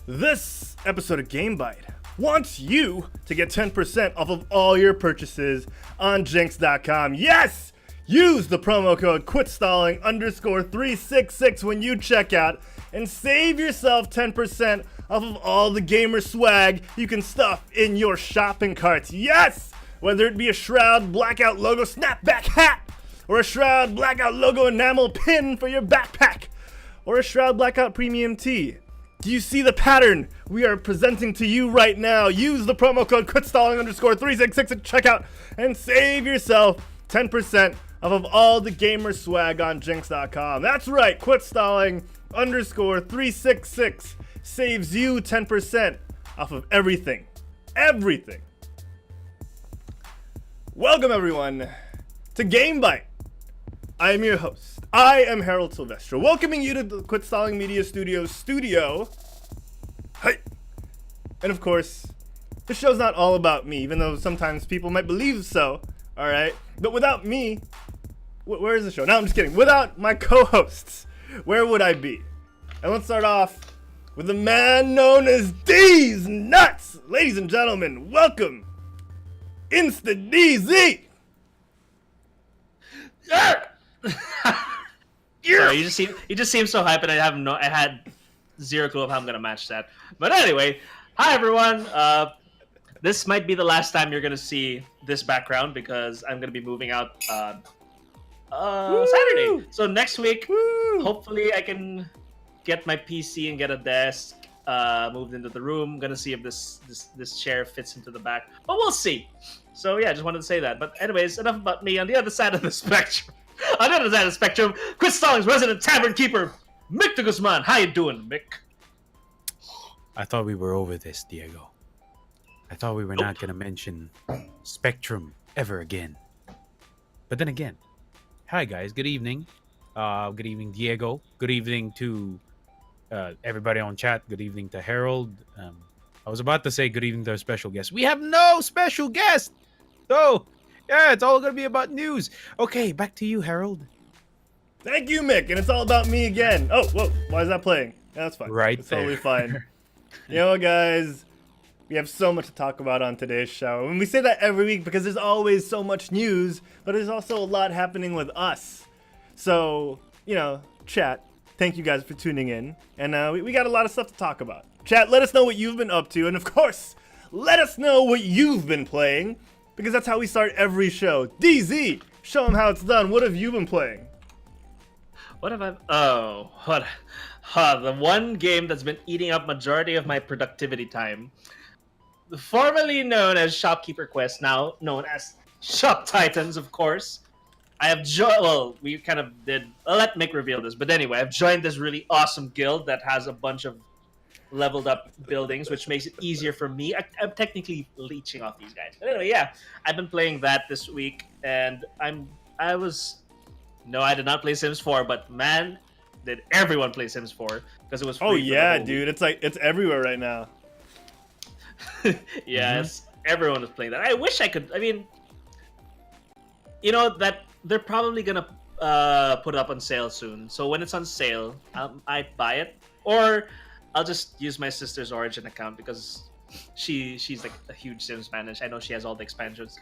This episode of GameByte wants you to get 10% off of all your purchases on Jinx.com. Yes! Use the promo code QUITSTALLING_366 when you check out and save yourself 10% off of all the gamer swag you can stuff in your shopping carts. Yes! Whether it be a Shroud Blackout logo snapback hat, or a Shroud Blackout logo enamel pin for your backpack, or a Shroud Blackout premium tee. Do you see the pattern we are presenting to you right now? Use the promo code QUITSTALLING_366 at checkout and save yourself 10% off of all the gamer swag on Jinx.com. That's right, QUITSTALLING_366 saves you 10% off of everything. Everything. Welcome everyone to GameByte. I am your host. I am Herald Silvestre, welcoming you to the Quit Stalling Media Studios studio. Hey! And of course, this show's not all about me, even though sometimes people might believe so, alright? But without me, where is the show? No, I'm just kidding. Without my co-hosts, where would I be? And let's start off with the man known as D's Nuts! Ladies and gentlemen, welcome, Insta DZ! Yeah! Sorry, you just seem so hype, and I had zero clue of how I'm gonna match that. But anyway, hi everyone. This might be the last time you're gonna see this background because I'm gonna be moving out Saturday. So next week, hopefully I can get my PC and get a desk moved into the room. I'm gonna see if this chair fits into the back, but we'll see. So yeah, just wanted to say that. But anyways, enough about me. On the other side of the spectrum. On the other side of the spectrum, Quit Stalling's resident tavern keeper, Mick DeGuzman. How you doing, Mick? I thought we were over this, Diego. I thought we were not going to mention Spectrum ever again. But then again, hi guys, good evening. Good evening, Diego. Good evening to everybody on chat. Good evening to Harold. I was about to say good evening to our special guest. We have no special guest! So, yeah, it's all going to be about news. Okay, back to you, Harold. Thank you, Mick, and it's all about me again. Oh, whoa, why is that playing? Yeah, that's fine. Right it's there. totally fine. You know what, guys? We have so much to talk about on today's show. And we say that every week because there's always so much news, but there's also a lot happening with us. So, you know, chat, thank you guys for tuning in. And we got a lot of stuff to talk about. Chat, let us know what you've been up to. And of course, let us know what you've been playing, because that's how we start every show. DZ, show them how it's done. What have you been playing? What have I? Oh, what? The one game that's been eating up majority of my productivity time, formerly known as Shopkeeper Quest, now known as Shop Titans, of course. I have well, we kind of did. I'll let Mick reveal this, but anyway, I've joined this really awesome guild that has a bunch of leveled up buildings, which makes it easier for me. I'm technically leeching off these guys. But anyway, yeah, I've been playing that this week, and I did not play Sims 4, but man, did everyone play Sims 4 because it was free. Oh yeah, dude, it's everywhere right now. Yes, everyone is playing that. I wish I could. I mean, you know that they're probably gonna put it up on sale soon. So when it's on sale, I'd buy it, or I'll just use my sister's Origin account because she's like a huge Sims fan, and I know she has all the expansions.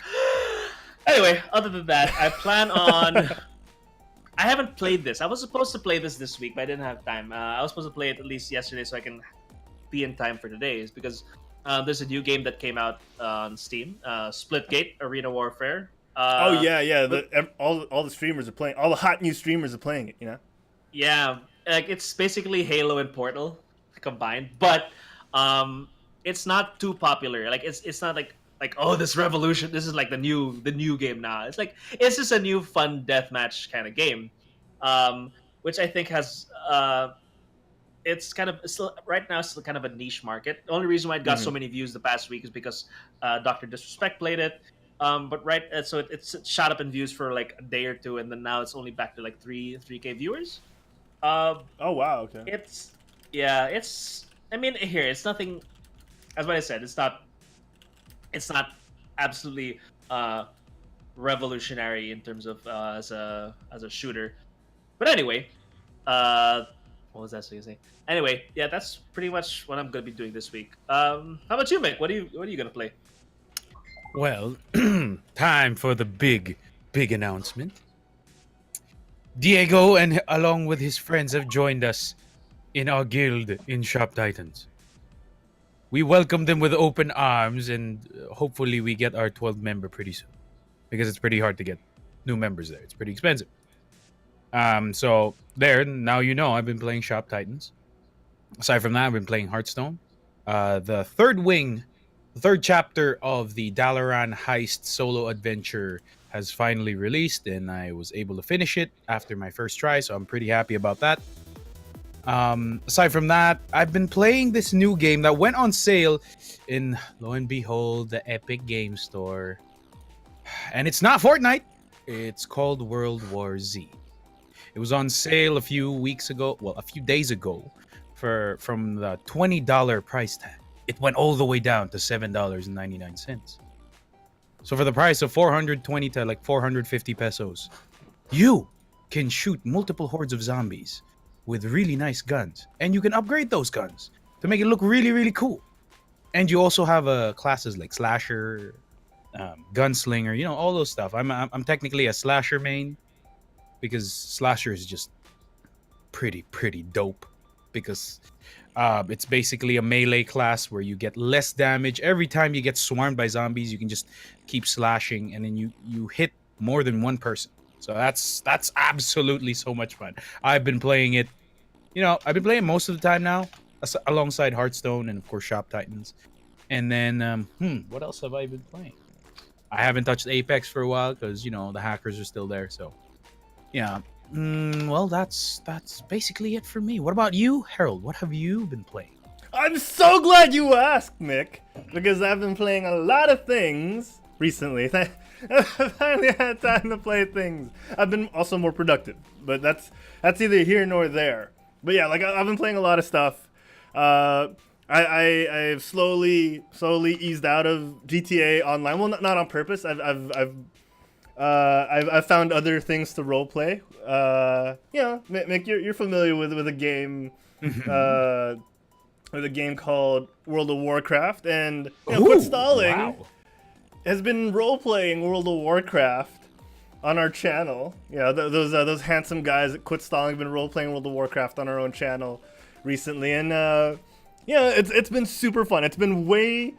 Anyway, other than that, I plan on. I haven't played this. I was supposed to play this week, but I didn't have time. I was supposed to play it at least yesterday so I can be in time for today's, because there's a new game that came out on Steam, Splitgate Arena Warfare. Oh yeah. All the streamers are playing. All the hot new streamers are playing it. You know. Yeah, like it's basically Halo and Portal combined, but it's not too popular. Like it's not like oh, this revolution, this is like the new game now. It's like it's just a new fun deathmatch kind of game, which I think has it's kind of still right now still kind of a niche market. The only reason why it got so many views the past week is because Dr. Disrespect played it. But so it's shot up in views for like a day or two, and then now it's only back to like 3K viewers. Oh wow, okay. I mean, here it's nothing. As what I said, it's not absolutely revolutionary in terms of as a shooter. But anyway, what What was that going to say? Anyway, yeah, that's pretty much what I'm gonna be doing this week. How about you, Mick? What are you gonna play? Well, time for the big announcement. Diego and along with his friends have joined us in our guild in Shop Titans. We welcome them with open arms, and hopefully we get our 12th member pretty soon, because it's pretty hard to get new members there. It's pretty expensive. So there, now you know I've been playing Shop Titans. Aside from that, I've been playing Hearthstone. The third chapter of the Dalaran Heist solo adventure has finally released, and I was able to finish it after my first try, so I'm pretty happy about that. Aside from that, I've been playing this new game that went on sale in, lo and behold, the Epic Game Store. And it's not Fortnite. It's called World War Z. It was on sale a few days ago from the $20 price tag. It went all the way down to $7.99. So for the price of 420 to like 450 pesos, you can shoot multiple hordes of zombies with really nice guns, and you can upgrade those guns to make it look really, really cool. And you also have classes like slasher, gunslinger, you know, all those stuff. I'm technically a slasher main, because slasher is just pretty dope, because it's basically a melee class where you get less damage every time you get swarmed by zombies. You can just keep slashing, and then you hit more than one person. So that's absolutely so much fun. I've been playing it, I've been playing most of the time now, alongside Hearthstone and of course Shop Titans. And then what else have I been playing? I haven't touched Apex for a while because the hackers are still there. So yeah, well, that's basically it for me. What about you, Harold? What have you been playing? I'm so glad you asked, Mick, because I've been playing a lot of things recently. I finally had time to play things. I've been also more productive, but that's either here nor there. But yeah, like I've been playing a lot of stuff. I've slowly eased out of GTA Online. Well, not on purpose. I've found other things to roleplay. Mick, you're familiar with a game, with a game called World of Warcraft, and Quit Stalling. Wow. Has been role-playing World of Warcraft on our channel. Yeah, those handsome guys at Quit Stalling have been role-playing World of Warcraft on our own channel recently, and it's been super fun. It's been way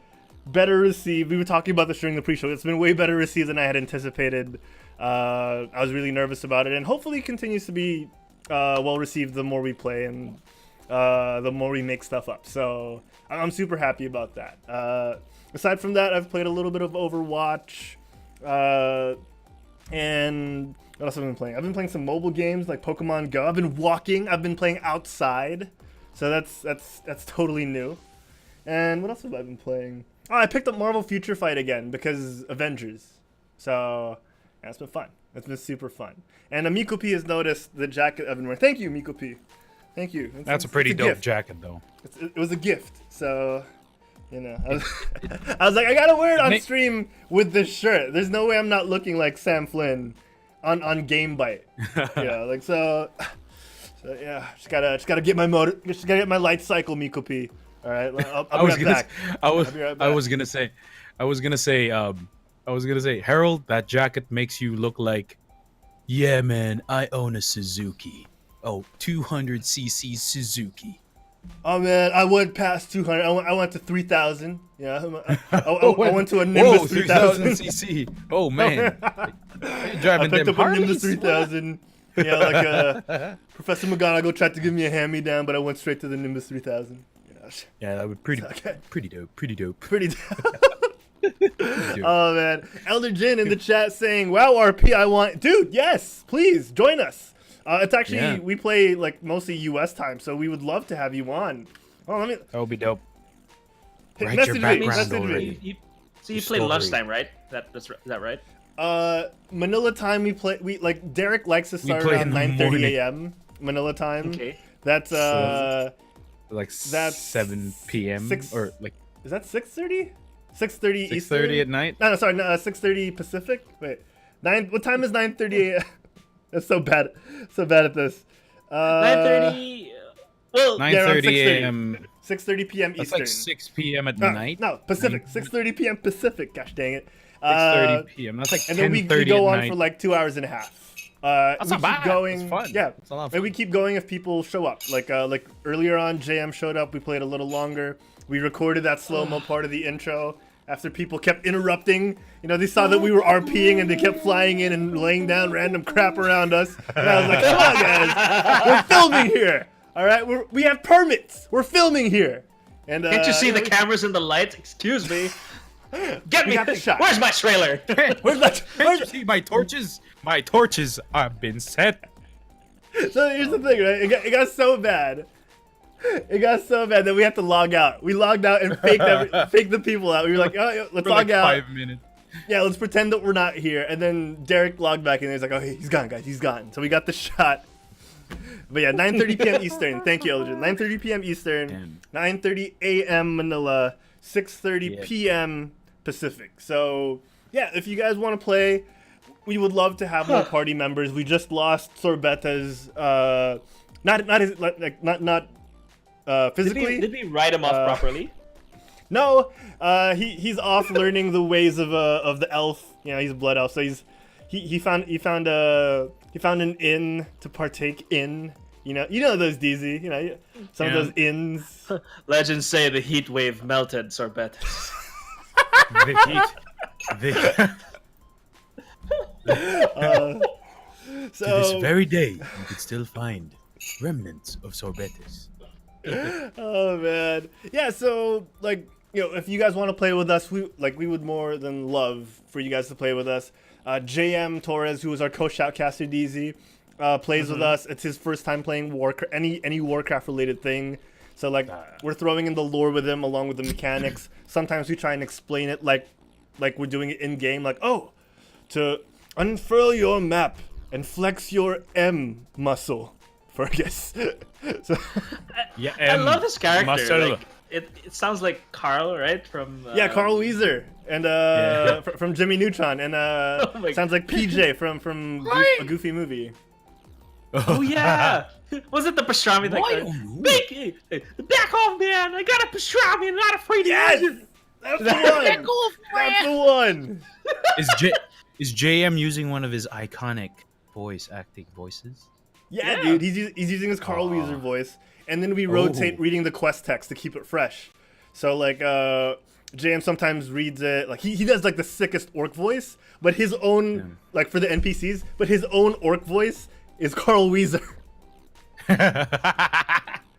better received. We were talking about this during the pre-show. It's been way better received than I had anticipated. I was really nervous about it, and hopefully it continues to be well received the more we play and the more we make stuff up. So I'm super happy about that. Aside from that, I've played a little bit of Overwatch, and what else have I been playing? I've been playing some mobile games like Pokemon Go. I've been walking. I've been playing outside, so that's totally new. And what else have I been playing? Oh, I picked up Marvel Future Fight again because Avengers. So yeah, it's been fun. It's been super fun. And Miko P has noticed the jacket I've been wearing. Thank you, Miko P. Thank you. That's a pretty dope gift. jacket, though. It was a gift, so. I was like, I gotta wear it on stream with this shirt. There's no way I'm not looking like Sam Flynn on GameByte. So yeah, just gotta get my light cycle, Miko P. All right, I'll be right back. I was gonna say, Harold, that jacket makes you look like, yeah, man, I own a Suzuki. Oh, 200cc Suzuki. Oh man, I went past 200. I went to 3,000. Yeah, I went to a Nimbus 3000 cc. Oh man, driving I picked them up a Harleys? Nimbus 3000. Yeah, like Professor McGonagall tried to give me a hand-me-down, but I went straight to the Nimbus 3000. Yeah, that was pretty dope. Pretty dope. Oh man, ElderDjinn in the chat saying, "Wow, RP, I want, dude. Yes, please join us." It's actually we play like mostly U.S. time, so we would love to have you on. Oh, that would be dope. Write your background already. So you play lunchtime, right? Is that right? Manila time we like Derek likes to start around 9:30 a.m. Manila time. Okay. That's that's 7 p.m. or like. Is that 6:30? 6:30 Eastern. 6:30 at night. No, sorry, 6:30 Pacific. Wait, 9. What time is 9:30 a.m.? That's so bad at this. 9:30 Well, Yeah, around 9:30 a.m. 6:30 p.m. That's Eastern. like 6 p.m. at night. No, Pacific. 6:30 p.m. Pacific. Gosh dang it. 6:30 p.m. That's like And then we 10:30 go at on night. for like 2 hours and a half. That's we not keep bad. going. It's fun. Yeah, It's a lot of and we fun. keep going if people show up. Like earlier on, JM showed up. We played a little longer. We recorded that slow mo part of the intro. After people kept interrupting, they saw that we were RPing and they kept flying in and laying down random crap around us. And I was like, come on, guys, we're filming here. All right, we have permits. We're filming here. And Can't you see the cameras and the lights? Excuse me. Get me got the shot. Where's my trailer? Where's Can't you see my torches? My torches have been set. So here's the thing, right? It got so bad. It got so bad that we had to log out. We logged out and faked the people out. We were like, oh, let's For log like out. 5 minutes. Yeah, let's pretend that we're not here. And then Derek logged back in and he's like, oh, he's gone, guys. He's gone. So we got the shot. But yeah, 9:30 p.m. Eastern. Thank you, Elgene. 9:30 p.m. Eastern, 9:30 a.m. Manila, 6:30 p.m. Pacific. So yeah, if you guys want to play, we would love to have more party members. We just lost Sorbeta's, not physically. Did we write him off properly? No, he's off learning the ways of the elf. He's a blood elf, so he found an inn to partake in. You know those DZ. Some of those inns. Legends say the heat wave melted Sorbet. The heat. So To this very day, you could still find remnants of sorbetes. Oh man, yeah. So if you guys want to play with us, we would more than love for you guys to play with us. JM Torres, who is our co-shoutcaster DZ, plays with us. It's his first time playing any Warcraft related thing. So we're throwing in the lore with him along with the mechanics. Sometimes we try and explain it like we're doing it in game. To unfurl your map and flex your M muscle. For I guess. So, Yeah, I love this character. Marcelo. It sounds like Carl, right? From Carl Weezer and from Jimmy Neutron and my sounds like PJ from a Goofy movie. Oh yeah, was it the pastrami? Mickey, back off, man! I got a pastrami. I'm not afraid to use it. That's the one. Back off, That's the one. Is JM using one of his iconic voice acting voices? Yeah, dude, he's using his Carl Weezer voice, and then we rotate reading the quest text to keep it fresh. So JM sometimes reads it he does the sickest orc voice, but his own for the NPCs, but his own orc voice is Carl Weezer.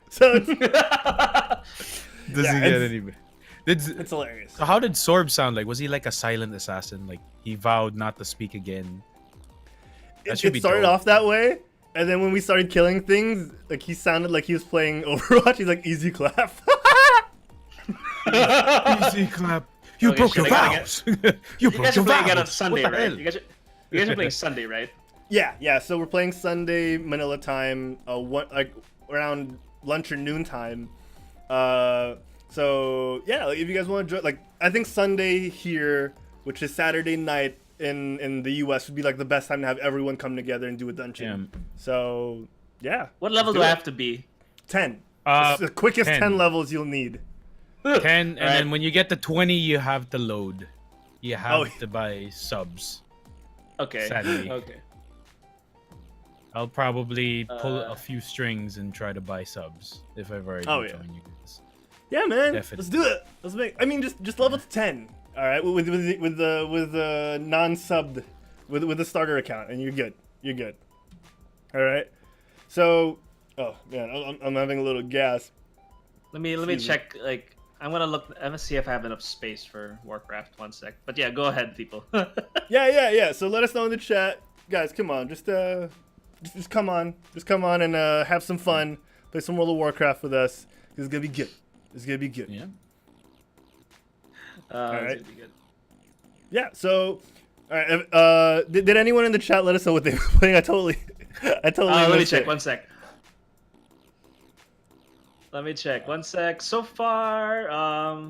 So Doesn't get any better. It's hilarious. So how did Sorb sound like? Was he like a silent assassin? Like he vowed not to speak again? It started off that way, and then when we started killing things, he sounded like he was playing Overwatch. He's like, easy clap. Easy clap. You broke your vows. You broke your playing vows. on Sunday, What the right? hell? You guys are playing Sunday, right? Yeah. So we're playing Sunday Manila time, around lunch or noon time. So yeah, if you guys want to join, I think Sunday here, which is Saturday night in the US, would be the best time to have everyone come together and do a dungeon. Yeah. So yeah. What level do I have to be? 10. It's the quickest 10. 10 levels you'll need. 10, and then when you get to 20, you have to load. You have to buy subs. Okay. Sadly. Okay. I'll probably pull a few strings and try to buy subs if I've already joined you guys. Yeah, man. Definitely. Let's do it. Let's make. I mean, just level to 10. All right, with the non-subbed, with the starter account, and you're good. You're good. All right. So, oh man, I'm having a little gas. Let me check. I'm gonna see if I have enough space for Warcraft. 1 sec. But yeah, go ahead, people. Yeah. So let us know in the chat, guys. Come on, just come on, and have some fun. Play some World of Warcraft with us. It's gonna be good. It's gonna be good. Yeah. All right. It's gonna be good. Yeah. So, all right. Did anyone in the chat let us know what they were playing? I totally. Let me missed check. it. 1 sec. Let me check. 1 sec. So far,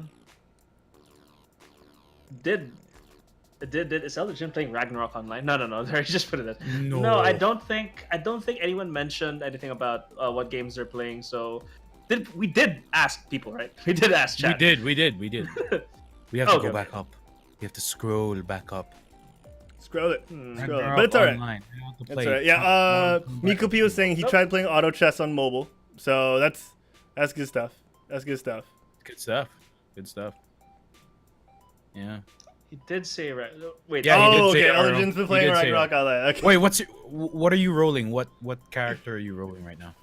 did Is ElderDjinn playing Ragnarok online? No. Sorry, just put it in. No. No, I don't think anyone mentioned anything about what games they're playing. So, we did ask people, right? We did ask chat. We did. We have to Okay. go back up. We have to scroll back up. Scroll it. Ragnarok But it's alright. Online. I want to That's play alright. Yeah, Mikupi was saying he Nope. tried playing auto chess on mobile. So that's good stuff. That's good stuff. Good stuff. Good stuff. Yeah. He did say right. Wait. Yeah, he did Oh, say okay. Arrow. ElderDjinn's been He playing did say Ragnarok online. Okay. Wait, what are you rolling? What character are you rolling right now?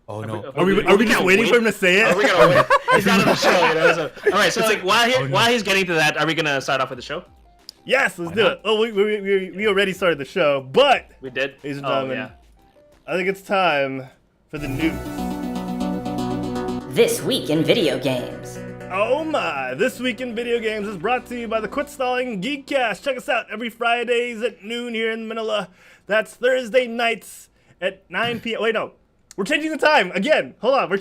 Oh no. Are we just gonna waiting for him to say Are we it? gonna wait? He's not on the show. You know, so. All right. So like no. while he's getting to that, are we gonna start off with the show? Yes, let's Why do not? it. Oh, we already started the show, but We did. ladies and Oh, gentlemen, yeah. I think it's time for the news. This week in video games. Oh my! This week in video games is brought to you by the Quit Stalling Geekcast. Check us out every Fridays at noon here in Manila. That's Thursday nights at 9 p.m. Wait, no, we're changing the time again. Hold on, we're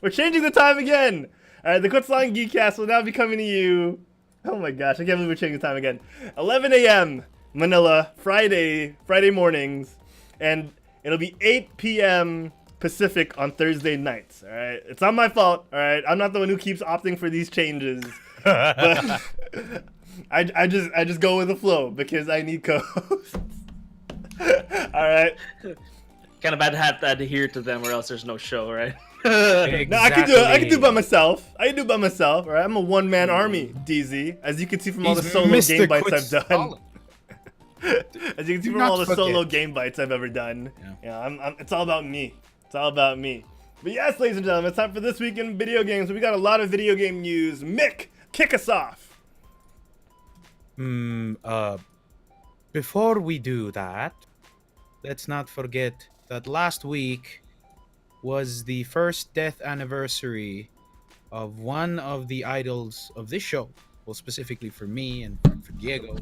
changing the time again. All right, the Quit Stalling Geekcast will now be coming to you. Oh my gosh, I can't believe we're changing the time again. 11 a.m. Manila, Friday mornings, and it'll be 8 p.m. Pacific on Thursday nights. All right, it's not my fault. All right, I'm not the one who keeps opting for these changes, but I just go with the flow because I need co-hosts. All right. Kind of bad to have to adhere to them, or else there's no show, right? No, I can do it. I can do it by myself. I can do it by myself. All right, I'm a one-man army, DZ. As you can see from all the solo game bites I've done. As you can see from all the solo game bites I've ever done. Yeah, it's all about me. It's all about me. But yes, ladies and gentlemen, it's time for This Week in Video Games. We got a lot of video game news. Mick, kick us off. Before we do that, let's not forget that last week was the first death anniversary of one of the idols of this show. Well, specifically for me and for Diego.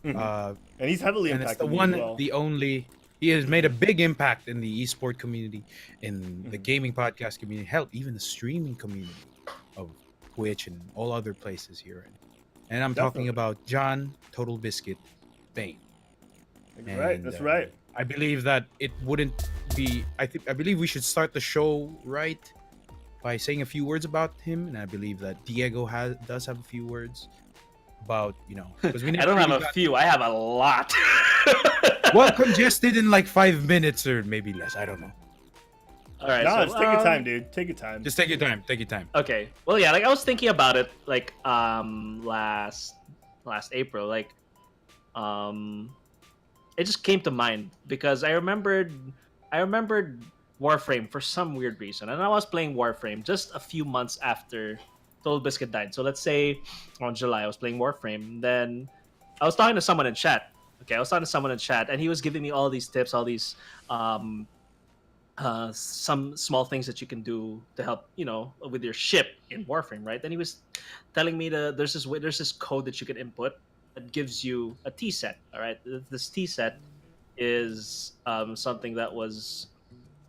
And he's heavily And impacted it's the me one, as well. the only. He has made a big impact in the esport community, in the gaming podcast community, hell, even the streaming community of Twitch and all other places here. And I'm talking about John Total Biscuit Bane. That's right. That's right. I believe that it wouldn't be. I believe we should start the show right by saying a few words about him, and I believe that Diego does have a few words about because we I don't have a few. I have a lot. well congested in like 5 minutes or maybe less. I don't know. All right. No, so, just take your time, dude. Take your time. Just take your time. Take your time. Okay. Well, yeah. Like I was thinking about it, like last April, like it just came to mind because I remembered Warframe for some weird reason, and I was playing Warframe just a few months after Total Biscuit died. So let's say on July I was playing Warframe. Then I was talking to someone in chat. Okay, I was talking to someone in chat, and he was giving me all these tips, all these some small things that you can do to help, with your ship in Warframe, right? Then he was telling me there's this code that you can input that gives you a T set. All right, this T set is something that was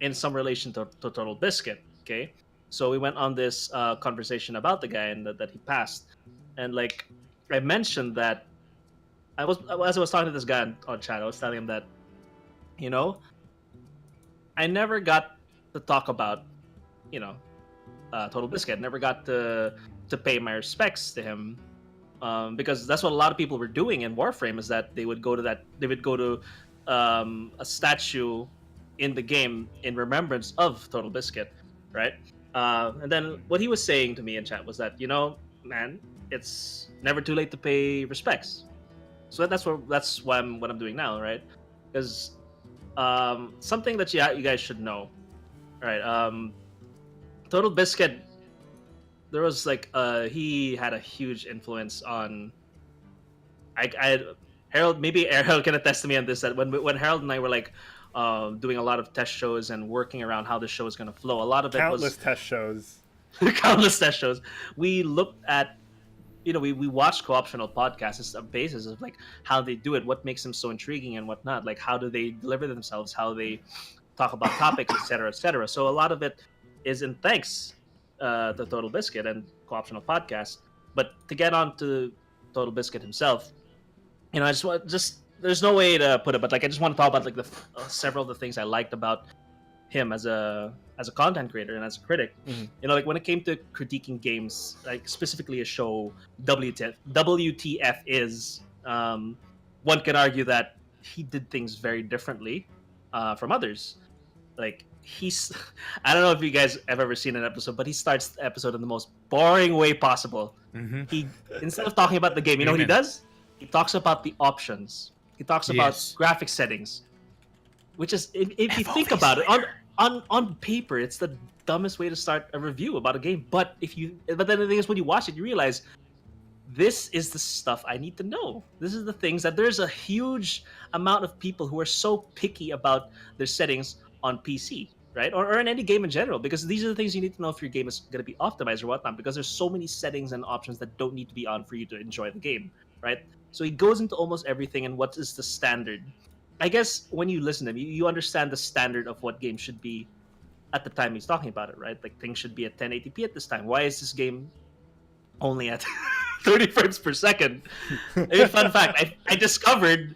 in some relation to Total Biscuit. Okay, so we went on this conversation about the guy and that he passed, and like I mentioned that as I was talking to this guy on chat, I was telling him that, I never got to talk about, Total Biscuit. Never got to pay my respects to him, because that's what a lot of people were doing in Warframe. Is that they would go to a statue in the game in remembrance of Total Biscuit, right? And then what he was saying to me in chat was that, man, it's never too late to pay respects. So that's what I'm doing now, right? Because something that you guys should know, right? Total Biscuit, there was like he had a huge influence on. Herald, maybe Herald can attest to me on this, that when Herald and I were like doing a lot of test shows and working around how the show is going to flow, a lot of it was Countless test shows. countless test shows. We looked at, we watched co-optional podcasts as a basis of like how they do it, what makes them so intriguing and whatnot, like how do they deliver themselves, how they talk about topics, etc., etc. So a lot of it is in thanks to Total Biscuit and co-optional podcasts. But to get on to Total Biscuit himself, I just there's no way to put it, but like I just want to talk about like the several of the things I liked about him as a content creator and as a critic. Like when it came to critiquing games, like specifically a show WTF is, one can argue that he did things very differently from others. Like he's I don't know if you guys have ever seen an episode, but he starts the episode in the most boring way possible. He, instead of talking about the game, you know what he does? He talks about the options. He talks about graphic settings, which is, if you think about it, on paper, it's the dumbest way to start a review about a game. But then the thing is, when you watch it, you realize this is the stuff I need to know. This is the things that there's a huge amount of people who are so picky about their settings on PC, right? Or in any game in general, because these are the things you need to know if your game is going to be optimized or whatnot, because there's so many settings and options that don't need to be on for you to enjoy the game, right? So he goes into almost everything and what is the standard. I guess when you listen to him, you understand the standard of what games should be at the time he's talking about it, right? Like things should be at 1080p at this time. Why is this game only at 30 frames per second? Fun fact, I discovered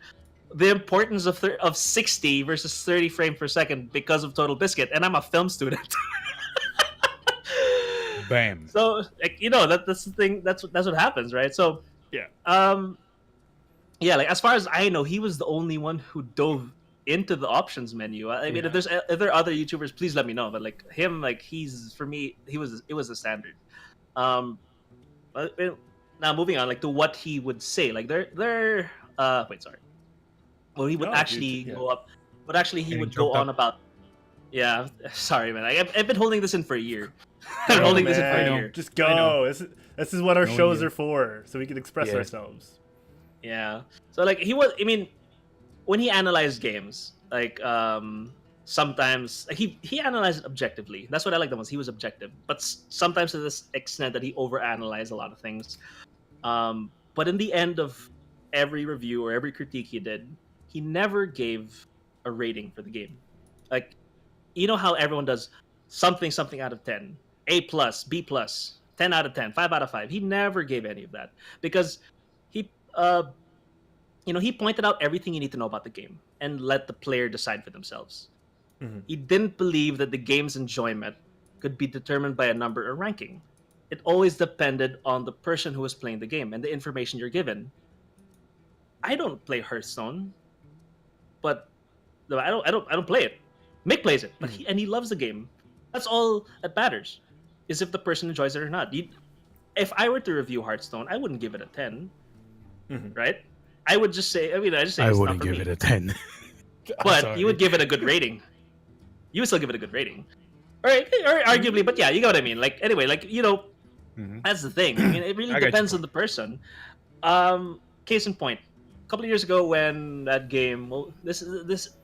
the importance of 60 versus 30 frames per second because of Total Biscuit, and I'm a film student. Bam. So like, that's the thing. That's what happens, right? So like as far as I know, he was the only one who dove into the options menu. I mean, if there are other YouTubers, please let me know. But like him, like for me, it was the standard. But now moving on, like to what he would say, like well, he would go up, but actually he would go on about. Yeah, sorry, man. I've been holding this in for a year. Just go. This is what our shows are for, so we can express ourselves. Yeah. So like I mean, when he analyzed games, like sometimes like, he analyzed it objectively. That's what I like the most. He was objective, but sometimes to this extent that he overanalyzed a lot of things. But in the end of every review or every critique he did, he never gave a rating for the game. Like, you know how everyone does something out of 10, A+, B+, 10 out of 10, 5 out of 5. He never gave any of that because he he pointed out everything you need to know about the game and let the player decide for themselves. He didn't believe that the game's enjoyment could be determined by a number or ranking. It always depended on the person who was playing the game and the information you're given. I don't play Hearthstone, but I don't play it. Mick plays it, but he loves the game. That's all that matters, is if the person enjoys it or not. If I were to review Hearthstone, I wouldn't give it a 10, right? I would just say, I wouldn't give it a 10. But you would give it a good rating. You would still give it a good rating. Or arguably, but yeah, you know what I mean. Like, anyway, like, that's the thing. I mean, it really depends on the person. Case in point, a couple of years ago when that game,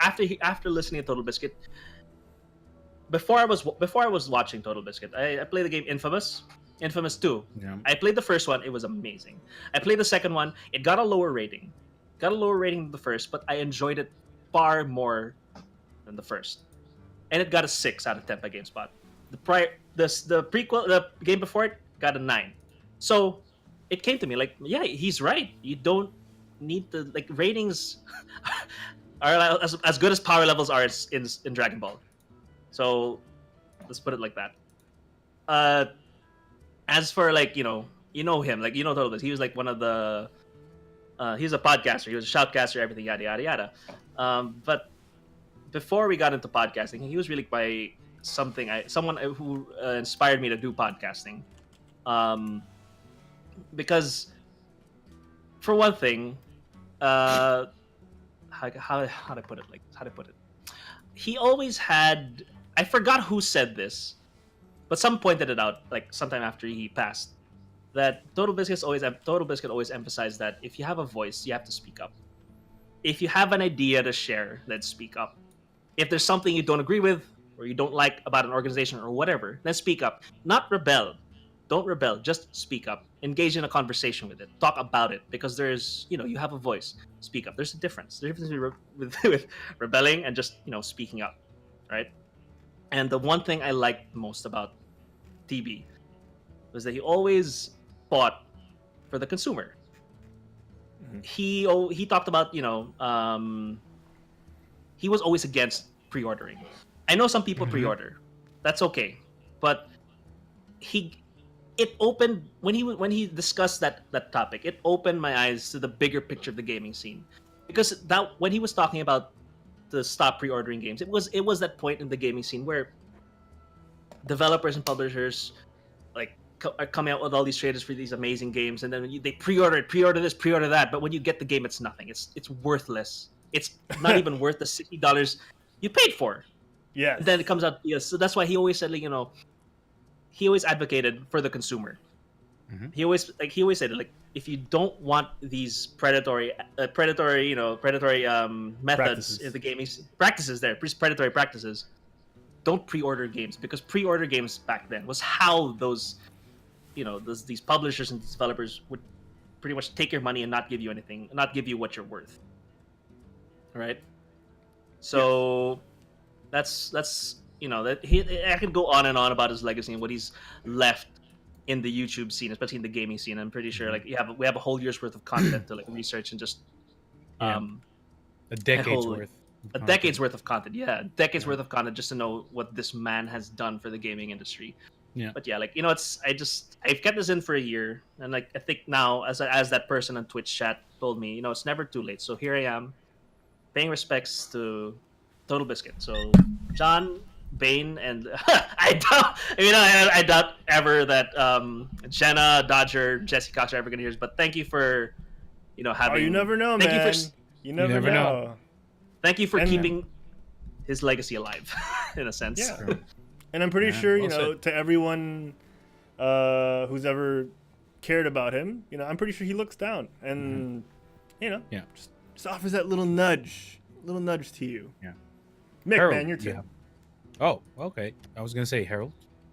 after listening to Total Biscuit, before I was watching Total Biscuit, I played the game Infamous 2. Yeah. I played the first one, it was amazing. I played the second one, it got a lower rating. Than the first, but I enjoyed it far more than the first. And it got a 6 out of 10 by GameSpot. The game before it got a 9. So it came to me like, yeah, he's right. You don't need to, like, ratings are as good as power levels are in Dragon Ball. So let's put it like that. As for like, you know him, like, Total Biscuit, he was like one of the he's a podcaster, he was a shoutcaster, everything, yada yada yada. But before we got into podcasting, he was really someone who inspired me to do podcasting. Because for one thing, how to put it? He always had, I forgot who said this, but some pointed it out like sometime after he passed, that Total Biscuit always emphasized that if you have a voice, you have to speak up. If you have an idea to share, then speak up. If there's something you don't agree with or you don't like about an organization or whatever, then speak up. Not rebel. Don't rebel. Just speak up. Engage in a conversation with it. Talk about it, because there's, you have a voice. Speak up. There's a difference. There's a difference with rebelling and just, speaking up, right? And the one thing I liked most about TB was that he always fought for the consumer. He talked about, he was always against pre-ordering. I know some people pre-order, that's okay, but it opened when he discussed that topic. It opened my eyes to the bigger picture of the gaming scene, because that when he was talking about the stop pre-ordering games, it was that point in the gaming scene where developers and publishers are coming out with all these trailers for these amazing games, and then they pre-order this, pre-order that, but when you get the game, it's nothing. It's worthless. It's not even worth the $60 you paid for. Yeah. And then it comes out. Yes, so that's why he always said, he always advocated for the consumer. He always said, if you don't want these predatory methods in the gaming practices, predatory practices, don't pre-order games, because pre-order games back then was how these publishers and these developers would pretty much take your money and not give you anything, not give you what you're worth. Right? So that's I could go on and on about his legacy and what he's left in the YouTube scene, especially in the gaming scene. I'm pretty sure we have a whole year's worth of content to research and just a decade's worth. A decade's worth of content, worth of content just to know what this man has done for the gaming industry. Yeah. But I've kept this in for a year, and I think now, as that person on Twitch chat told me, it's never too late. So here I am, paying respects to Total Biscuit. So John, Bane, and I doubt ever that Jenna, Dodger, Jesse Cox are ever gonna hear this. But thank you for having. Oh, you never know, man. You never know. Thank you for keeping his legacy alive, in a sense. Yeah. And I'm pretty sure, to everyone who's ever cared about him, I'm pretty sure he looks down and, just offers that little nudge to you. Yeah. Mick, Herald, man, your turn. yeah. Oh, okay. I was going to say Herald,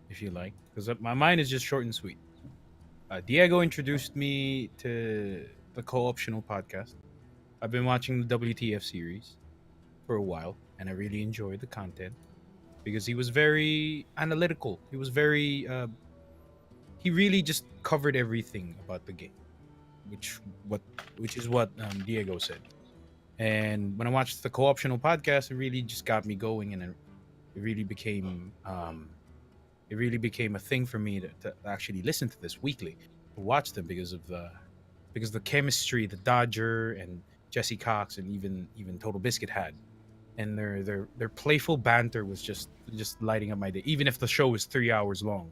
if you like, because my mine is just short and sweet. Diego introduced me to the co-optional podcast. I've been watching the WTF series for a while, and I really enjoyed the content because he was very analytical. He was very he really just covered everything about the game, which is what Diego said. And when I watched the co-optional podcast, it really just got me going, and it really became a thing for me to actually listen to this weekly, to watch them because the chemistry the Dodger and Jesse Cox and even Total Biscuit had, and their playful banter was just lighting up my day. Even if the show is 3 hours long,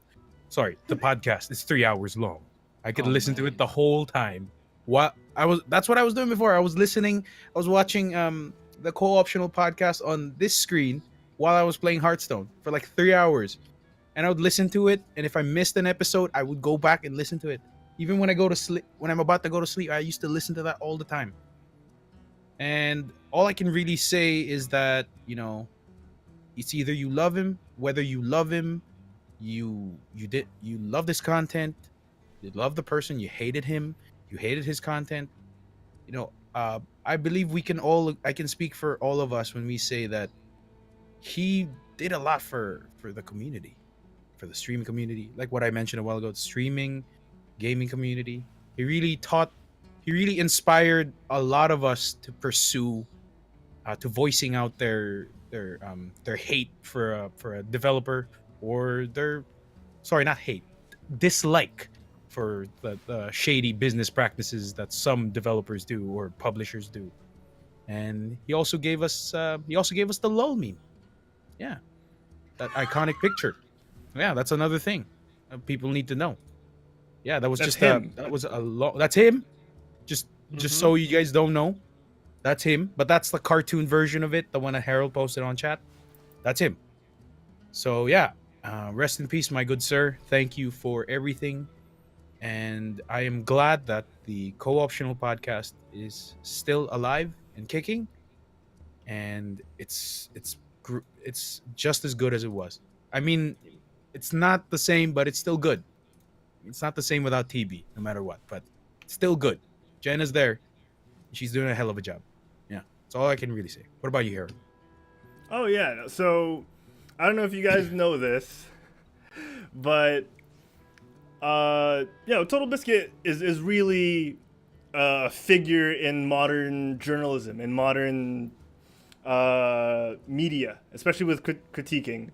sorry, the podcast is 3 hours long, I could listen to it the whole time. That's what I was doing before. I was watching the co-optional podcast on this screen while I was playing Hearthstone for like 3 hours, and I would listen to it. And if I missed an episode, I would go back and listen to it. Even when I go to sleep, when I'm about to go to sleep, I used to listen to that all the time. And all I can really say is that, it's either you love him, whether you love him, you love this content, you love the person, you hated him, you hated his content. I believe I can speak for all of us when we say that he did a lot for the community, for the streaming community. Like what I mentioned a while ago, the streaming, gaming community. He really inspired a lot of us to pursue, to voicing out their hate for a developer, or dislike for the shady business practices that some developers do or publishers do. And he also gave us the LOL meme. Yeah, that iconic picture. Yeah, that's another thing people need to know. Yeah, that was That's just him. That's him. Just so you guys don't know, that's him. But that's the cartoon version of it, the one that Harold posted on chat. That's him. So yeah, rest in peace, my good sir. Thank you for everything, and I am glad that the co-optional podcast is still alive and kicking, and it's just as good as it was. I mean, it's not the same, but it's still good. It's not the same without TB, no matter what, but it's still good. Jenna's there. She's doing a hell of a job. Yeah, that's all I can really say. What about you, Harold? Oh, yeah. So, I don't know if you guys know this, but Total Biscuit is really a figure in modern journalism, in modern media, especially with critiquing.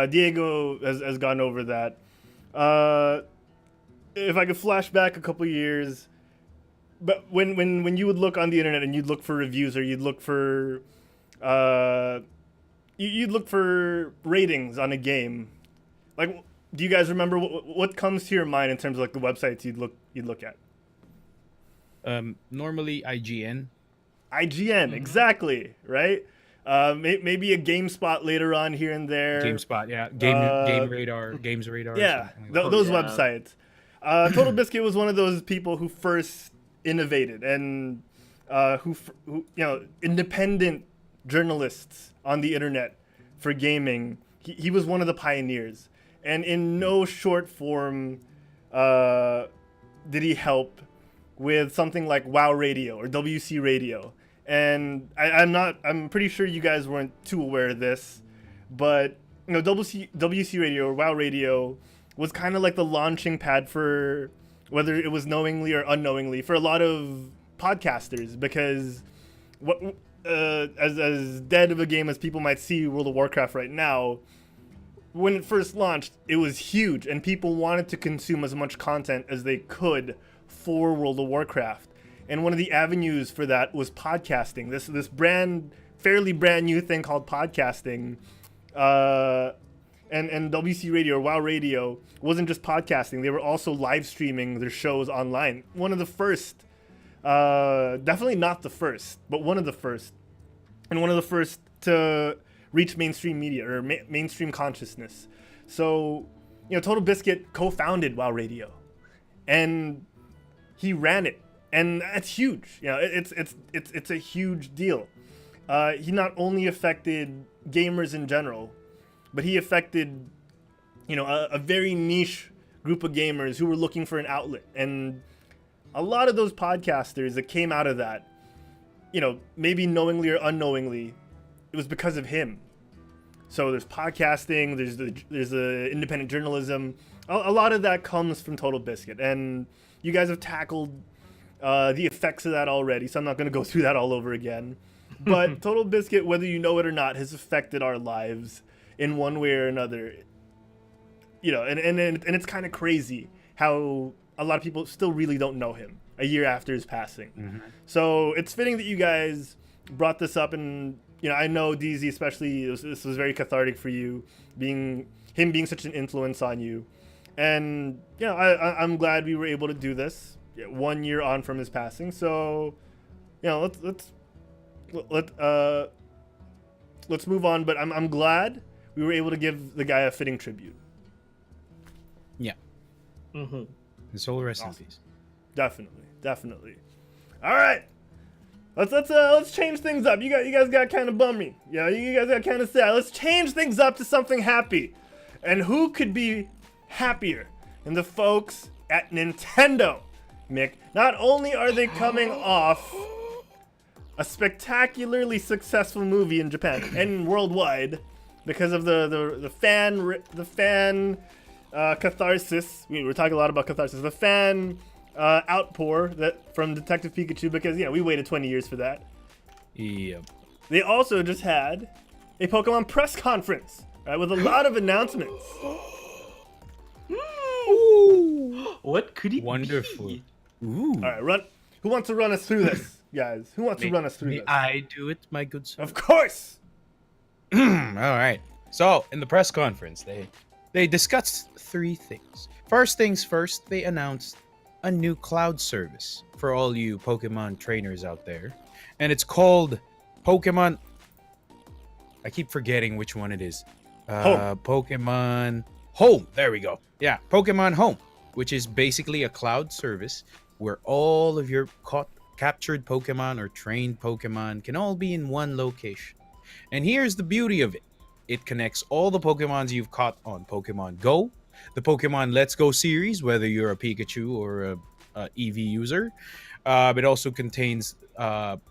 Diego has gone over that. If I could flash back a couple years, but when you would look on the internet and you'd look for reviews, or you'd look for ratings on a game, like, do you guys remember what comes to your mind in terms of like the websites you'd look at? Normally IGN. IGN, exactly, right? Maybe a GameSpot later on here and there. GameSpot, yeah. Game Radar, Games Radar. Yeah, Like that. those websites. Total Biscuit was one of those people who first innovated, and who independent journalists on the internet for gaming. He was one of the pioneers, and in no short form did he help with something like WoW Radio or WC Radio. And I'm pretty sure you guys weren't too aware of this, but WC Radio or WoW Radio was kind of like the launching pad for, whether it was knowingly or unknowingly, for a lot of podcasters, because as dead of a game as people might see World of Warcraft right now, when it first launched, it was huge, and people wanted to consume as much content as they could for World of Warcraft. And one of the avenues for that was podcasting. This fairly brand new thing called podcasting. And WC Radio or WoW Radio wasn't just podcasting. They were also live streaming their shows online. One of the first, definitely not the first, but one of the first. And one of the first to reach mainstream media or mainstream consciousness. So, Total Biscuit co-founded WoW Radio. And he ran it. And that's huge. It's a huge deal. He not only affected gamers in general, but he affected, a very niche group of gamers who were looking for an outlet. And a lot of those podcasters that came out of that, maybe knowingly or unknowingly, it was because of him. So there's podcasting, there's the independent journalism. A lot of that comes from Total Biscuit, and you guys have tackled the effects of that already, so I'm not going to go through that all over again. But Total Biscuit, whether you know it or not, has affected our lives in one way or another. And it's kind of crazy how a lot of people still really don't know him a year after his passing. Mm-hmm. So it's fitting that you guys brought this up, and I know DZ especially, this was very cathartic for you, being such an influence on you. And I'm glad we were able to do this 1 year on from his passing. So let's move on. But I'm glad we were able to give the guy a fitting tribute. Yeah. Mm-hmm. His soul rest in peace. Definitely. All right. Let's change things up. You guys got kind of bummy. Yeah, you guys got kind of sad. Let's change things up to something happy. And who could be happier than the folks at Nintendo? Mick, not only are they coming off a spectacularly successful movie in Japan and worldwide because of the fan catharsis. We were talking a lot about catharsis. The fan outpour that from Detective Pikachu, because we waited 20 years for that. Yep. They also just had a Pokemon press conference, right, with a lot of announcements. What could it Wonderful. be? Ooh. All right, who wants to run us through this, guys? Who wants to run us through this? I do it, my good sir. Of course. All right. So in the press conference, they discussed three things. First things first, they announced a new cloud service for all you Pokemon trainers out there, and it's called Pokemon. I keep forgetting which one it is. Home. Pokemon Home. There we go. Yeah, Pokemon Home, which is basically a cloud service where all of your captured Pokemon or trained Pokemon can all be in one location. And here's the beauty of it. It connects all the Pokemons you've caught on Pokemon Go, the Pokemon Let's Go series, whether you're a Pikachu or a EV user. It also contains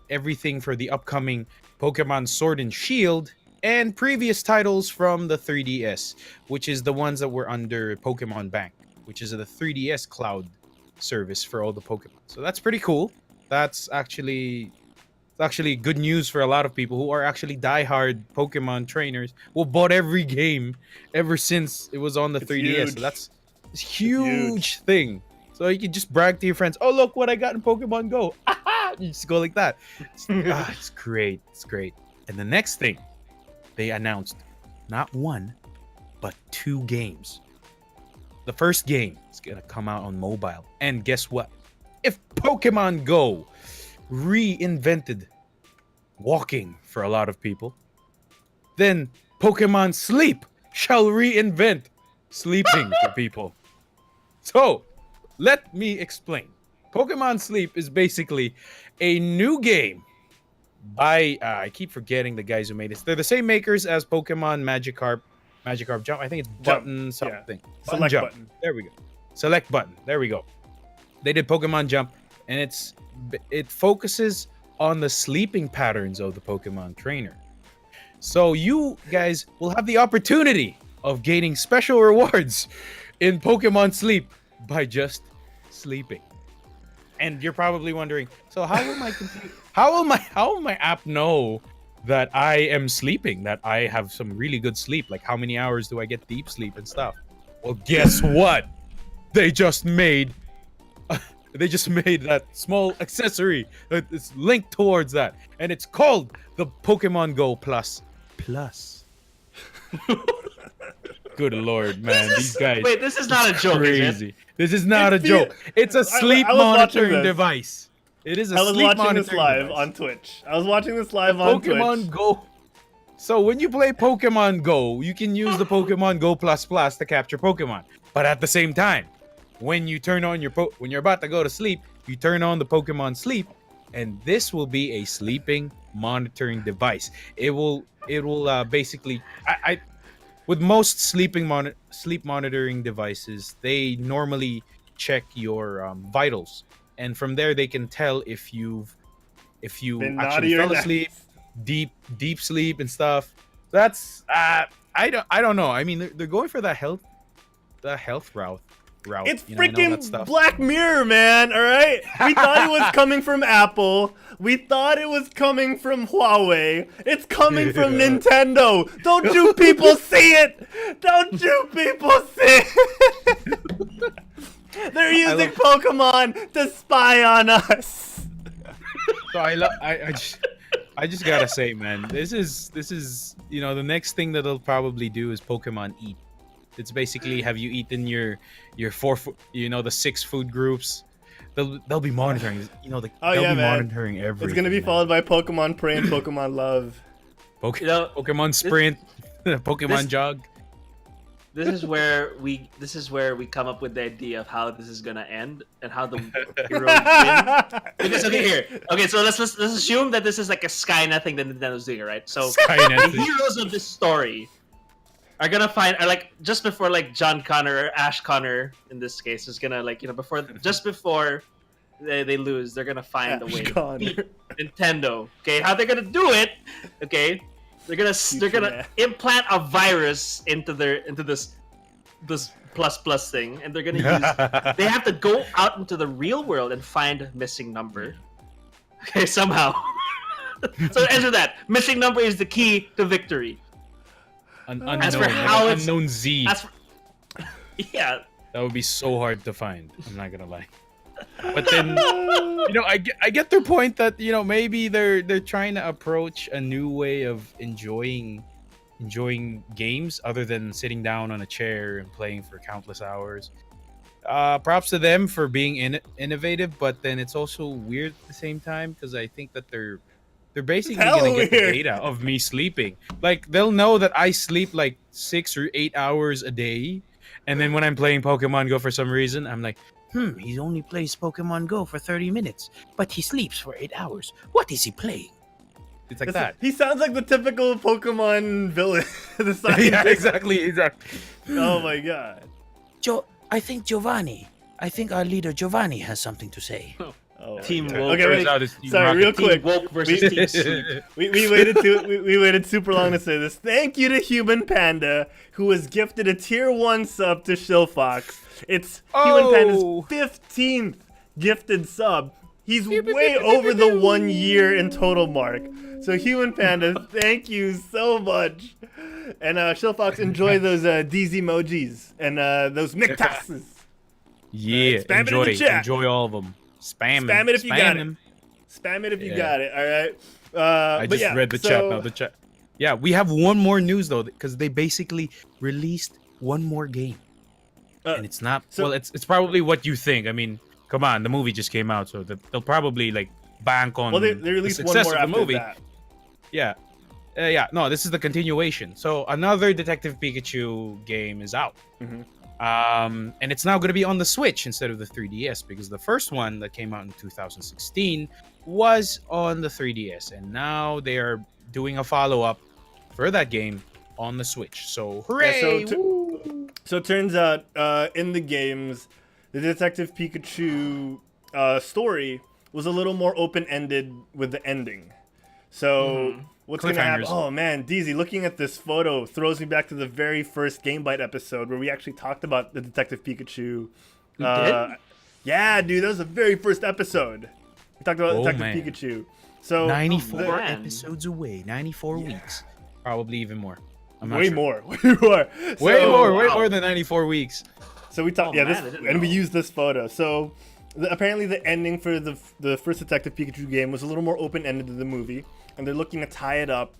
everything for the upcoming Pokemon Sword and Shield and previous titles from the 3DS, which is the ones that were under Pokemon Bank, which is the 3DS cloud service for all the Pokemon. So that's pretty cool. That's actually good news for a lot of people who are actually diehard Pokemon trainers who bought every game ever since it was on the 3DS. Huge. So that's a huge thing. So you can just brag to your friends, "Oh, look what I got in Pokemon Go." You just go like that. It's great. It's great. And the next thing, they announced not one, but 2 games. The first game is going to come out on mobile. And guess what? If Pokemon Go reinvented walking for a lot of people, then Pokemon Sleep shall reinvent sleeping for people. So, let me explain. Pokemon Sleep is basically a new game by I keep forgetting the guys who made it. They're the same makers as Pokemon Magikarp Jump. I think it's Button something. Yeah. Select Jump. button. There we go. Select Button. There we go. They did Pokemon Jump, and it focuses on the sleeping patterns of the Pokemon trainer. So you guys will have the opportunity of gaining special rewards in Pokemon Sleep by just sleeping. And you're probably wondering, so how will my app know that I am sleeping, that I have some really good sleep? Like, how many hours do I get deep sleep and stuff? Well, guess what? They just made that small accessory that is linked towards that, and it's called the Pokemon Go Plus. Good lord, man, these guys. Wait, this is not a joke, is it? Crazy. This is not a joke. It's a sleep I was watching monitoring this. device. It is a I was sleep watching this monitoring live device. on Twitch. I was watching this live on Pokemon Twitch. Go. So when you play Pokemon Go, you can use the Pokemon Go Plus to capture Pokemon. But at the same time, when you turn on when you're about to go to sleep, you turn on the Pokemon Sleep, and this will be a sleeping monitoring device. It will basically with most sleep monitoring devices, they normally check your vitals, and from there they can tell if you Been actually naughty or fell asleep, deep sleep and stuff. That's I don't know. I mean, they're going for the health route. It's you know, and all that freaking stuff. Black Mirror, man. All right. We thought it was coming from Apple. We thought it was coming from Huawei. It's coming from Nintendo. Don't you people see it? Don't you people see it? They're using Pokemon to spy on us. So I just gotta say, man, this is the next thing that they'll probably do is Pokemon Eat. It's basically, have you eaten your the 6 food groups? They'll be monitoring. They'll be monitoring everything. It's gonna be followed by Pokemon Pray and Pokemon Love. Pokemon Sprint, Pokemon Jog. This is where we come up with the idea of how this is gonna end and how the heroes win. Because so let's assume that this is like a Skynet thing that Nintendo's doing, right? So Skynet. the heroes of this story are gonna just before John Connor or Ash Connor in this case is gonna before they lose, they're gonna find a way to beat Nintendo. Okay, how they're gonna do it? Okay, they're gonna implant a virus into this plus thing, and they're gonna use. They have to go out into the real world and find a missing number. Okay, somehow. So answer that. Missing number is the key to victory. As for how it's unknown Z. Yeah. That would be so hard to find. I'm not gonna lie. But then, I get their point that maybe they're trying to approach a new way of enjoying games other than sitting down on a chair and playing for countless hours. Props to them for being innovative, but then it's also weird at the same time because I think that they're basically gonna get the data of me sleeping. Like, they'll know that I sleep 6 or 8 hours a day, and then when I'm playing Pokemon Go for some reason, I'm like, he only plays Pokemon Go for 30 minutes, but he sleeps for 8 hours. What is he playing? It's like that. He sounds like the typical Pokemon villain. The Yeah, exactly. Oh my god. I think our leader Giovanni has something to say. Oh, Team my God. woke. Okay, Turns wait. out it's Team Sorry, Rocket. real quick. Team woke versus Team sleep. We waited super long to say this. Thank you to Human Panda, who was gifted a tier 1 sub to Shillfox. It's Human Panda's 15th gifted sub. He's way over the 1 year in total mark. So Human Panda, thank you so much. And Shillfox, enjoy those DZ emojis and those McTasses. Yeah, Spam it in the enjoy, chat. enjoy all of them. Spam it if you got them. it. Spam it if you Yeah. got it. All right. I but just yeah, read the so, chat now. The chat. Yeah, we have one more news though, because they basically released one more game, and it's not. so- well, it's probably what you think. I mean, come on, the movie just came out, so they'll probably like bank on. Well, they the released one success more of the after movie. that. Yeah. Yeah, no, this is the continuation. So another Detective Pikachu game is out. Mhm. And it's now going to be on the Switch instead of the 3DS, because the first one that came out in 2016 was on the 3DS, and now they are doing a follow-up for that game on the Switch. So hooray! So it turns out in the games, the Detective Pikachu story was a little more open-ended with the ending. So what's going to happen? Cliffhangers. Oh man, DZ, looking at this photo throws me back to the very first GameByte episode where we actually talked about the Detective Pikachu. We did? Yeah, dude, that was the very first episode. We talked about Detective man. Pikachu. So 94 Oh, man. episodes away, 94 weeks, probably even more. I'm not way sure. more, way more, Way So- more, way wow. more than 94 weeks. So we talked, Oh, yeah, man, this, I didn't and we know. used this photo. So apparently the ending for the first Detective Pikachu game was a little more open-ended than the movie, and they're looking to tie it up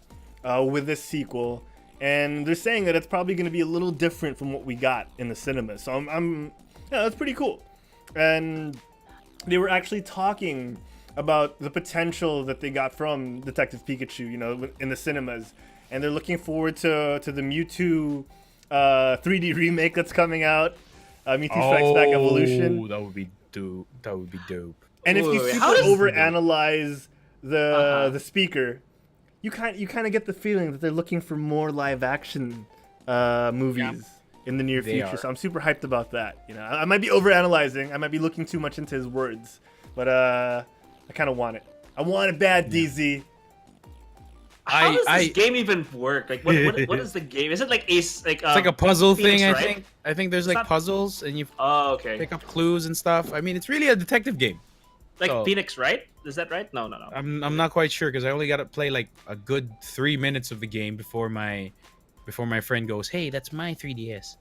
with this sequel. And they're saying that it's probably going to be a little different from what we got in the cinemas. So yeah, that's pretty cool. And they were actually talking about the potential that they got from Detective Pikachu, you know, in the cinemas. And they're looking forward to the Mewtwo 3D remake that's coming out. Mewtwo Strikes Back Evolution. That would be dope. That would be dope. And if you Wait, super how does- overanalyze the speaker, you kind of get the feeling that they're looking for more live action movies in the near They future. are. So I'm super hyped about that. You know, I might be overanalyzing. I might be looking too much into his words, but I kind of want it. I want it bad, DZ. How does this game even work? Like, what is the game? Is it like Ace? Like, It's like a puzzle Phoenix, thing, right? I think. I think there's like not- puzzles, and you Oh, okay. pick up clues and stuff. I mean, it's really a detective game. Like so- Phoenix, right? Is that right? No. I'm not quite sure because I only got to play like a good 3 minutes of the game before my friend goes, "Hey, that's my 3DS."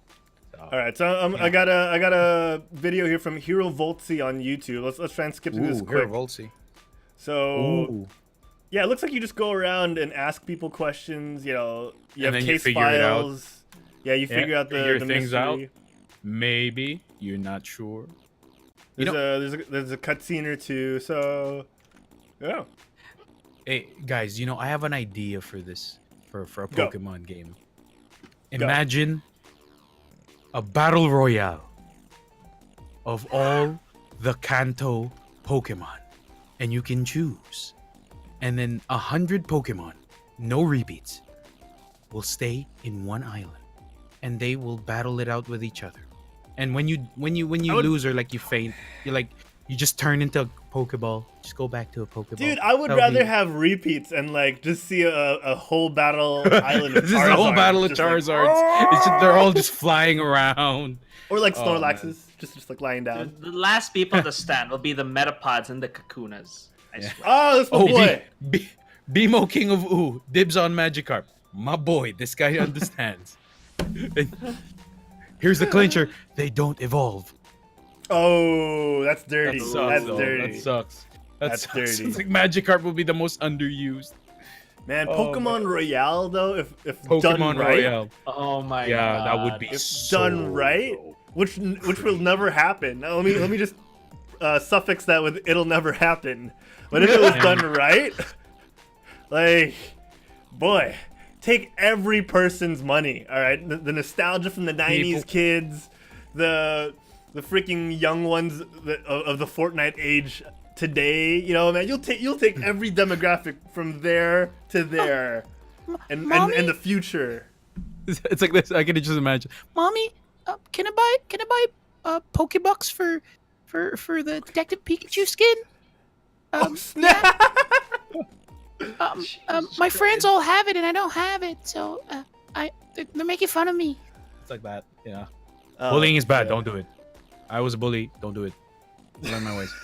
So, All right, so I got a video here from Hero Voltzy on YouTube. Let's try and skip through this Ooh, quick. here, Voltsy. So Ooh. yeah, it looks like you just go around and ask people questions. You know, you And have then you case figure it out. files. Yeah, you figure out figure the things mystery. out. Maybe you're not sure. There's a cutscene or two. So yeah. Hey guys, I have an idea for this for a Go. Pokemon game. Imagine a battle royale of all the Kanto Pokemon, and you can choose. And then 100 Pokemon, no repeats, will stay in one island, and they will battle it out with each other. And when you would- lose or like you faint, you just turn into a Pokeball. Just go back to a Pokeball. Dude, I would That'll rather be- have repeats and like just see a whole battle island of This is a whole Charizards, battle of just like, Charizards. It's just, they're all just flying around. or like Oh, Snorlaxes, just like lying down. The last people to stand will be the Metapods and the Kakunas. I swear. Oh, that's my Oh, boy. Bimo King of Ooh, dibs on Magikarp. My boy, this guy understands. And here's the clincher: they don't evolve. Oh, that's dirty. That sucks. That's though. dirty. That sucks. That's sucks. dirty. It's like Magikarp will be the most underused. Man, Oh, Pokemon man. Royale though, if Pokemon done right, Royale. Oh my god. Yeah, that would be if so done right, dope. which will never happen. Now, let me just suffix that with "it'll never happen." But if it was done right, like, boy, take every person's money. All right, the nostalgia from the '90s People- kids, the freaking young ones of the Fortnite age today. You know, man, you'll take every demographic from there to there, and the future. It's like this. I can just imagine. Mommy, can I buy a Pokebucks for the Detective Pikachu skin? Oh snap! My friends all have it and I don't have it, so they're making fun of me. It's like that. Yeah. Oh, Bullying is bad. yeah. Don't do it. I was a bully. Don't do it. Learn my ways.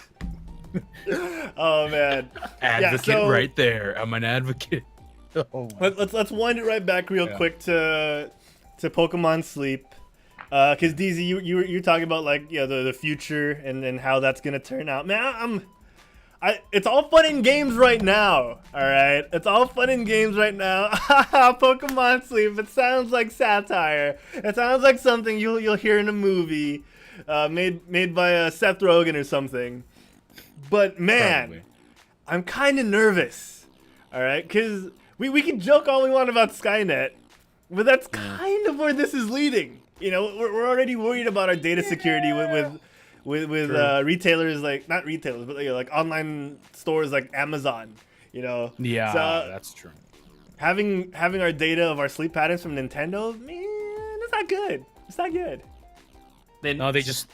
Oh man. Advocate so- right there. I'm an advocate. Oh, Let's wind it right back real quick to Pokemon Sleep, because DZ, you're talking about like the future and then how that's gonna turn out. Man, it's all fun in games right now. All right, it's all fun in games right now. Pokemon Sleep. It sounds like satire. It sounds like something you'll hear in a movie, made by Seth Rogen or something. But man, probably. I'm kind of nervous. All right, because we can joke all we want about Skynet, but that's kind of where this is leading. You know, we're already worried about our data security with retailers, like not retailers, but like online stores like Amazon. You know. Yeah, So, that's true. having our data of our sleep patterns from Nintendo, man, that's not good. It's not good. No, they just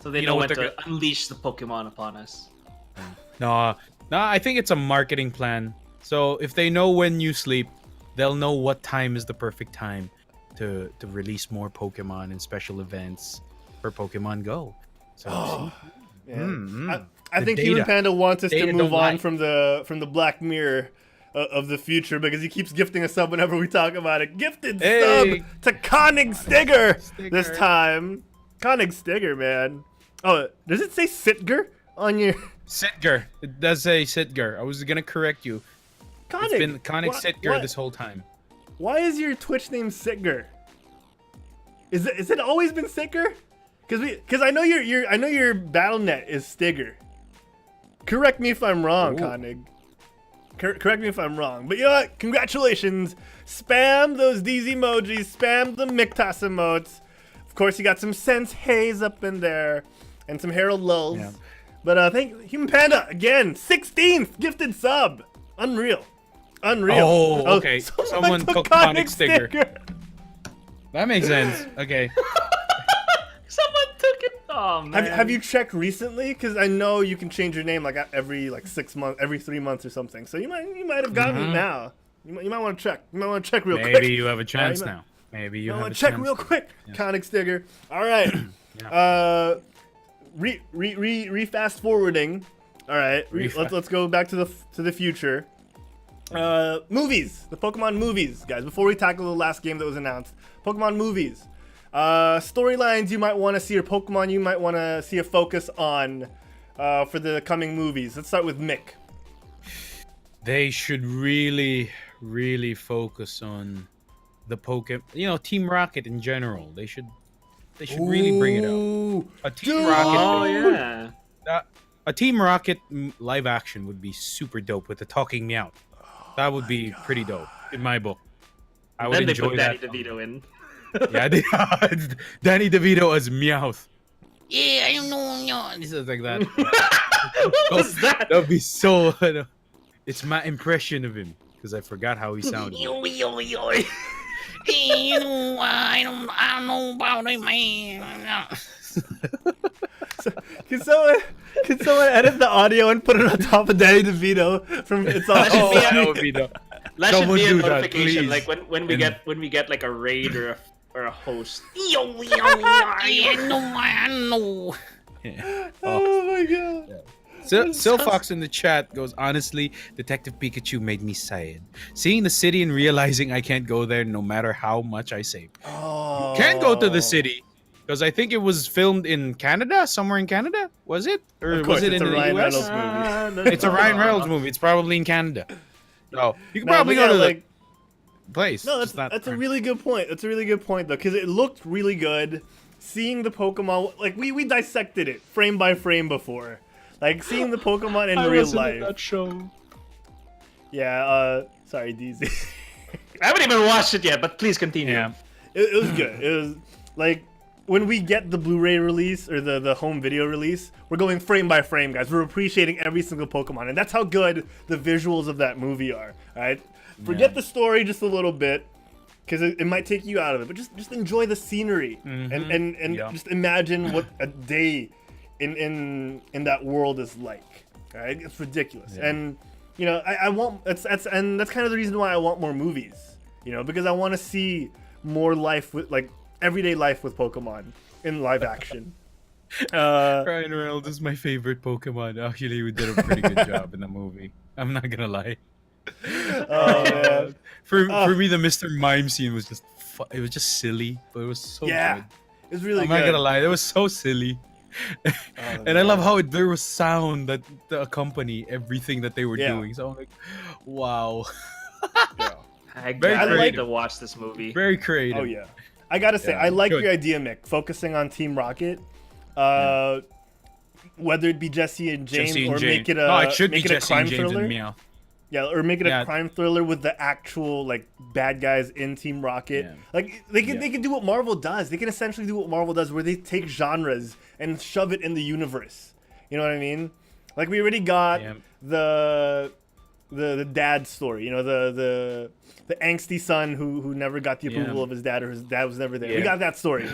So they You know know when what to they're unleash the Pokemon upon us. no. I think it's a marketing plan. So if they know when you sleep, they'll know what time is the perfect time to release more Pokemon and special events for Pokemon Go. So Man. I The think data. Human Panda wants us to Data move don't on lie. from the Black Mirror of the future, because he keeps gifting a sub whenever we talk about it. Gifted Hey. sub to Konig Stigger Stigger. this time. Konig Stigger, man. Oh, does it say Sitger on your Sitger. It does say Sitger. I was gonna correct you. Konig? It's been Konig Sitger What? this whole time. Why is your Twitch name Sitger? Is it always been Sitger? Because I know your BattleNet is Stigger. Correct me if I'm wrong, Ooh. Konig. Correct me if I'm wrong. But you know what? Congratulations. Spam those DZ emojis. Spam the Miktas emotes. Of course, you got some Sense Haze up in there. And some Herald Lulz. Yeah. But thank Human Panda, again, 16th gifted sub. Unreal. Oh, okay. Someone took took Konig Stigger. Stigger. That makes sense. Okay. Someone took it. Oh man. Have you checked recently? Because I know you can change your name like every 6 months, every 3 months or something. So you might have gotten it now. You might want to check. You might want to check real quick. Maybe you have a chance might- now. Maybe you I have want a to check chance. real quick. Konig Stigger. All right. Fast forwarding. All right. Let's go back to the future. Movies. The Pokemon movies, guys. Before we tackle the last game that was announced, Pokemon movies. Storylines you might want to see, or Pokemon you might want to see a focus on for the coming movies. Let's start with Mick. They should really, really focus on the Pokemon. Team Rocket in general. They should really bring it out. A Team dude. Rocket. Oh yeah. A Team Rocket live action would be super dope with the talking Meowth. That would be pretty dope in my book. I would Then they enjoy put that. Danny DeVito in. Yeah, Danny DeVito as Meowth. Yeah, I don't know. He says like that. What was that? That'd be so. It's my impression of him because I forgot how he sounded. Hey, I don't know about it, man. Can someone edit the audio and put it on top of Danny DeVito from It's All Oh, Yeah. that would be the. That should Someone be a do that, notification, please. like when we And- get like a raid or a host. I know. Yeah. Oh my god. Silfox in the chat goes, honestly, Detective Pikachu made me sad. Seeing the city and realizing I can't go there no matter how much I save. Oh. Can't go to the city because I think it was filmed in Canada, somewhere in Canada. Was it? Or Of course, was it it's in a the Ryan US? Reynolds movie. It's a Ryan Reynolds movie. It's probably in Canada. No, you can No, probably but go yeah, to like, the place. no, It's not- that's a really good point. That's a really good point though, because it looked really good. Seeing the Pokemon, like we dissected it frame by frame before, like seeing the Pokemon in real life. show. Yeah. Sorry, DZ. I haven't even watched it yet, but please continue. Yeah. It was good. It was like when we get the Blu-ray release or the home video release, we're going frame by frame, guys. We're appreciating every single Pokemon, and that's how good the visuals of that movie are. All right, forget the story just a little bit, because it might take you out of it, but just enjoy the scenery and Yeah. just imagine what a day in that world is like. Right? It's ridiculous. Yeah. And you know, I want and that's kind of the reason why I want more movies. You know, because I want to see more life with like everyday life with Pokemon in live action. Ryan Reynolds is my favorite Pokemon. Actually, we did a pretty good job in the movie. I'm not gonna lie. Oh man. For me, the Mr. Mime scene was just it was just silly, but it was so Yeah. good. It was really I'm good. not gonna lie, it was so silly. And I love how there was sound that to accompany everything that they were doing. So I'm like, wow. Yeah. I Very gotta creative. to watch this movie. Very creative. Oh yeah. I gotta say, Yeah, I like good. your idea, Mick, focusing on Team Rocket. Whether it be Jesse and James Jesse and or Jane. make it a No, it should make be it a Jesse crime and James thriller. and Meow. Yeah, or make it a Yeah. crime thriller with the actual like bad guys in Team Rocket. Yeah. Like they can do what Marvel does. They can essentially do what Marvel does, where they take genres and shove it in the universe. You know what I mean? Like we already got Yeah. the dad story. You know the angsty son who never got the approval Yeah. of his dad, or his dad was never there. We Yeah. got that story.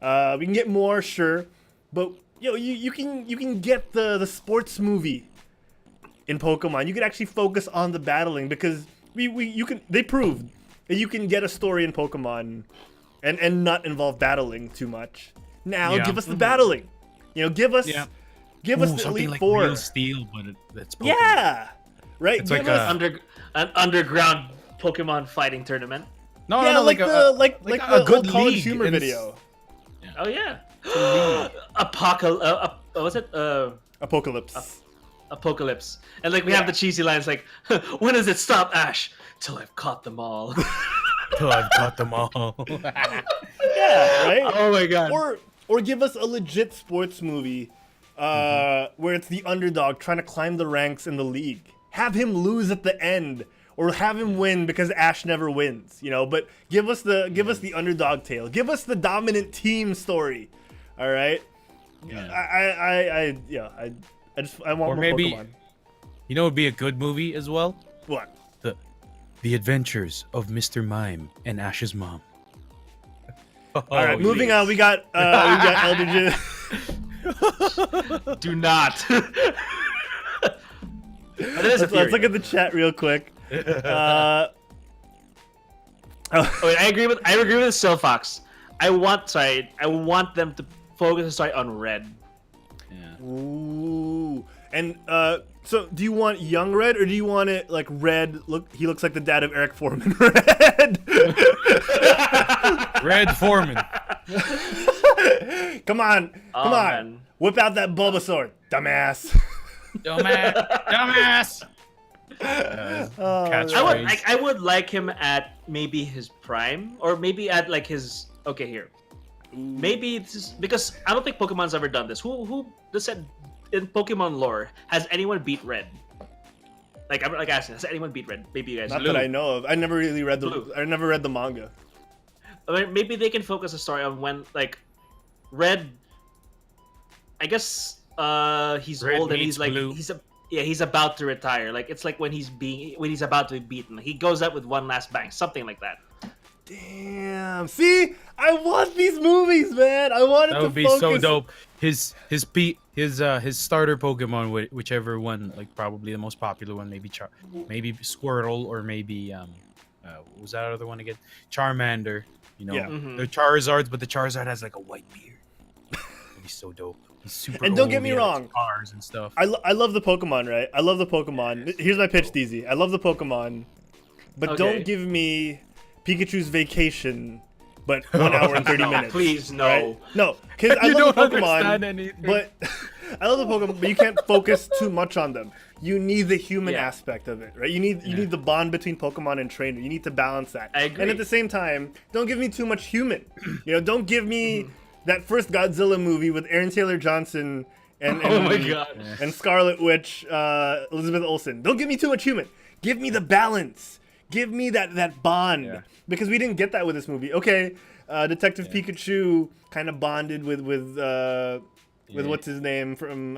We can get more, sure, but you can get the sports movie in Pokemon. You could actually focus on the battling, because they proved that you can get a story in Pokemon and not involve battling too much. Now Yeah. give us the battling. You know, give us Yeah. give us Ooh, the something Elite like Four. Real Steel, but that's Pokemon. Yeah. Right? It's Give like us An underground Pokemon fighting tournament. No, yeah, no, like the a good old college league, humor and it's- video. Oh yeah. Was it Apocalypse. Apocalypse? And like we have the cheesy lines like, "When does it stop, Ash? Till I've caught them all." Till I've got them all. Yeah, right? Oh my god. Or give us a legit sports movie where it's the underdog trying to climb the ranks in the league. Have him lose at the end, or have him win because Ash never wins, you know. But give us the underdog tale. Give us the dominant team story. All right. Yeah. I want Or more maybe- Pokemon. You know, it'd be a good movie as well. What? The Adventures of Mr. Mime and Ash's mom. All right, moving on. We got ElderDjinn. Do not. Let's look at the chat real quick. Oh, wait, I agree with Silphox. I want them to focus the story on Red. Yeah. Ooh. And so do you want young Red, or do you want it like Red? Look, he looks like the dad of Eric Foreman. Red. Red Foreman. Come on, Oh, on. man. Whip out that Bulbasaur, dumbass. Dumbass. Catchphrase. I would like him at maybe his prime, or maybe at like his. Okay, here. Maybe this is, because I don't think Pokemon's ever done this. Who said in Pokemon lore has anyone beat Red? Like I'm like asking, has anyone beat Red? Maybe you guys. Not do. that I know of. I never really read Blue. I never read the manga. I mean, maybe they can focus the story on when like Red. I guess he's Red old and meets he's like Blue. he's about to retire. Like it's like when he's about to be beaten. He goes out with one last bang, something like that. Damn. See, I want these movies, man. I wanted That to would be focus. so dope. His starter Pokemon, whichever one, like probably the most popular one, maybe maybe Squirtle, or maybe what was that other one again? Charmander. You know, Yeah. Mhm. they're Charizards, but the Charizard has like a white beard. That'd be so dope. He's super And don't old, get me he has wrong. scars and stuff. I love the Pokemon, right? I love the Pokemon. Here's my pitch, DZ. I love the Pokemon, but Okay. don't give me Pikachu's Vacation, but 1 hour and 30 No, minutes. please, no. Right? No, because I You love the don't understand Pokemon, anything. but I love the Pokemon, but you can't focus too much on them. You need the human Yeah. aspect of it, right? You need the bond between Pokemon and trainer. You need to balance that. I agree. And at the same time, don't give me too much human. You know, don't give me that first Godzilla movie with Aaron Taylor Johnson and Oh my god. and Scarlet Witch, Elizabeth Olsen. Don't give me too much human. Give me the balance. Give me that bond. Yeah. Because we didn't get that with this movie. Okay, Detective Pikachu kind of bonded with what's his name from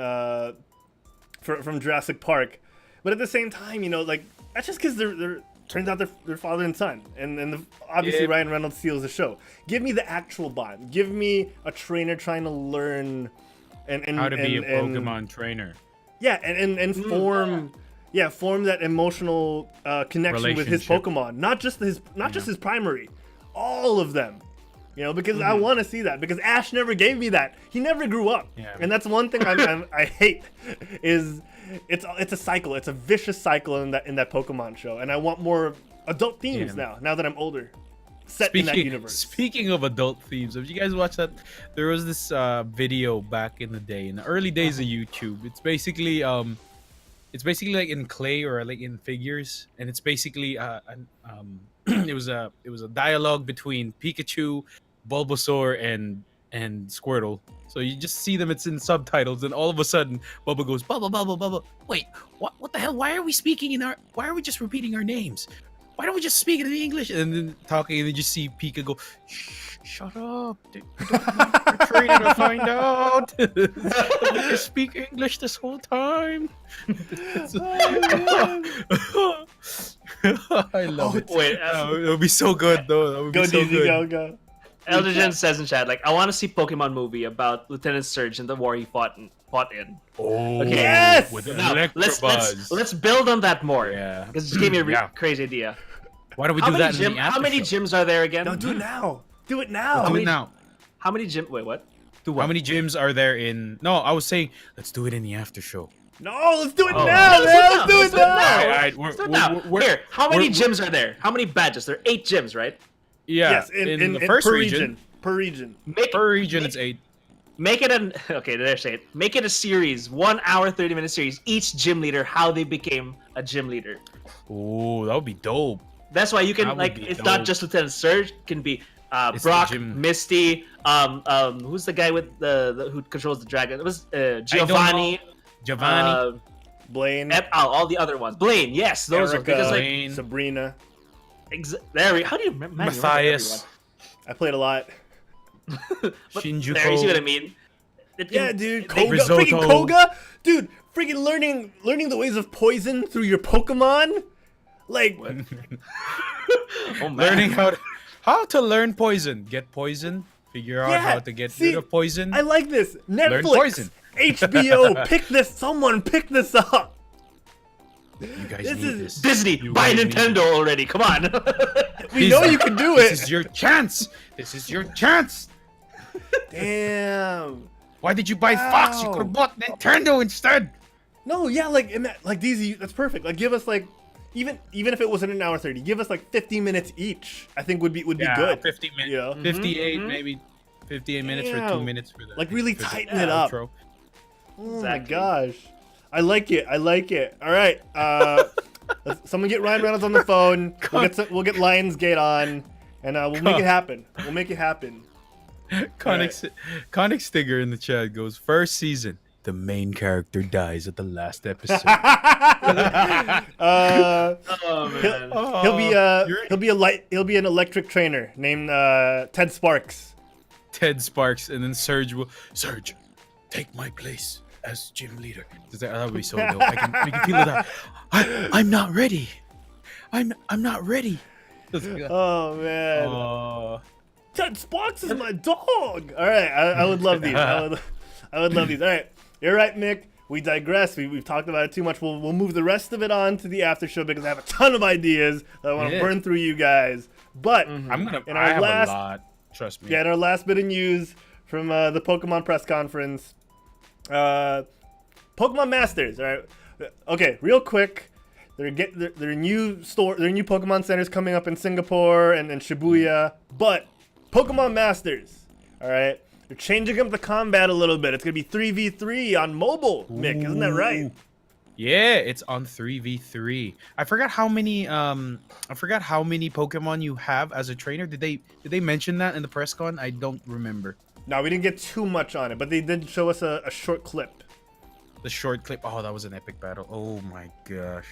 Jurassic Park, but at the same time, you know, like that's just because they're turns out they're father and son, and obviously Yeah. Ryan Reynolds steals the show. Give me the actual bond. Give me a trainer trying to learn and How to be a and- Pokemon trainer. Yeah, and form form that emotional connection with his Relationship. Pokemon. Not just his primary, all of them. You know, because I want to see that. Because Ash never gave me that. He never grew up, and that's one thing I hate. Is it's a cycle. It's a vicious cycle in that Pokemon show, and I want more adult themes now. Now that I'm older, in that universe. Speaking of adult themes, have you guys watched that? There was this video back in the day, in the early days of YouTube. It's basically like in clay or like in figures, and it's basically it was a dialogue between Pikachu, Bulbasaur, and Squirtle. So you just see them. It's in subtitles, and all of a sudden, Bubba goes, "Bubba, Bubba, Bubba." Wait, what the hell? Why are we speaking Why are we just repeating our names? Why don't we just speak it in English? And then talking, and then you see Pika go, "Shh, shut up! We're trying to find out. You speak English this whole time." I love it. Wait, It would be so good though. That would Go be so DZ, good. go. ElderDjinn says in chat, like, I want to see Pokemon movie about Lieutenant Surge and the war he fought in. Oh, Okay. Yes! with Now, Electabuzz. let's build on that more. Yeah. Because it just gave me a Yeah. crazy idea. Why don't we do that in the after How many show? gyms are there again? No, do it now. Do it now. Do it now. How many gym? Wait, what? Do How many gyms are there in? No, I was saying let's do it in the after show. No, let's do it Oh. now, No, man. Let's do it now. Alright, Let's do it now. Here, how many gyms are there? How many badges? There are 8 gyms, right? Yeah, Yes, in the first per region. Per region. Per region, it's 8. Make it an okay. There, say it. Make it a series, 1 hour, 30-minute series. Each gym leader, how they became a gym leader. Oh, that would be dope. That's why you That can would like. be It's dope. not just Lieutenant Surge. It can be It's Brock, the gym. Misty. Who's the guy with the who controls the dragon? It was Giovanni. Giovanni. Blaine. All the other ones. Blaine. Yes, those ones. Erica, Because like, Blaine. Sabrina. how do you remember? man, you remember Matthias. I played a lot. everyone. But Shinjuku. there, you see what I mean? It can- Yeah, dude. they- Koga. Risotto. Freaking Koga. Dude, freaking learning the ways of poison through your Pokemon. Like, Oh, man. Learning how to learn poison. Get poison. Figure out Yeah, how to get see, rid of poison. I like this. Netflix. poison. HBO. Pick this. Someone pick this up. You guys This need is this. Disney, You buy guys need Nintendo this. already. Come on. We know you can do This it. is your chance. This is your chance. Damn. Why did you buy Fox? You Wow. could have bought Nintendo instead. No, yeah, like DZ, that's perfect. Like, give us like, even if it wasn't an hour 30, give us like 15 minutes each. I think would be good. 50 minutes. You know? 58 maybe. 58 minutes for 2 Damn. minutes for the Like, really for the tighten it up. outro. Oh my Exactly. gosh, I like it. All right, someone get Ryan Reynolds on the phone. We'll get Lionsgate on, and we'll make it happen. We'll make it happen. Conic Stigger in the chat goes, first season, the main character dies at the last episode. Uh, Oh man. he'll be an electric trainer named Ted Sparks. Ted Sparks, and then Surge, take my place as gym leader. That would be so dope. We can feel it. I'm not ready. I'm not ready. Oh man. Ted Sparks is my dog. All right, I would love these. I would love these. All right, you're right, Mick. We digress. We've talked about it too much. We'll move the rest of it on to the after show because I have a ton of ideas that I want to burn through you guys. But I in have our a lot. Trust me. in our last bit of news from the Pokemon press conference, Pokemon Masters. All right, okay, real quick. Their new Pokemon centers coming up in Singapore and Shibuya, but Pokemon Masters, all right, they're changing up the combat a little bit. It's gonna be 3v3 on mobile, Mick, isn't that right? Yeah, it's on 3v3. I forgot how many Pokemon you have as a trainer. Did they mention that in the press con? I don't remember. No, we didn't get too much on it, but they did show us a short clip. The short clip. Oh, that was an epic battle. Oh my gosh.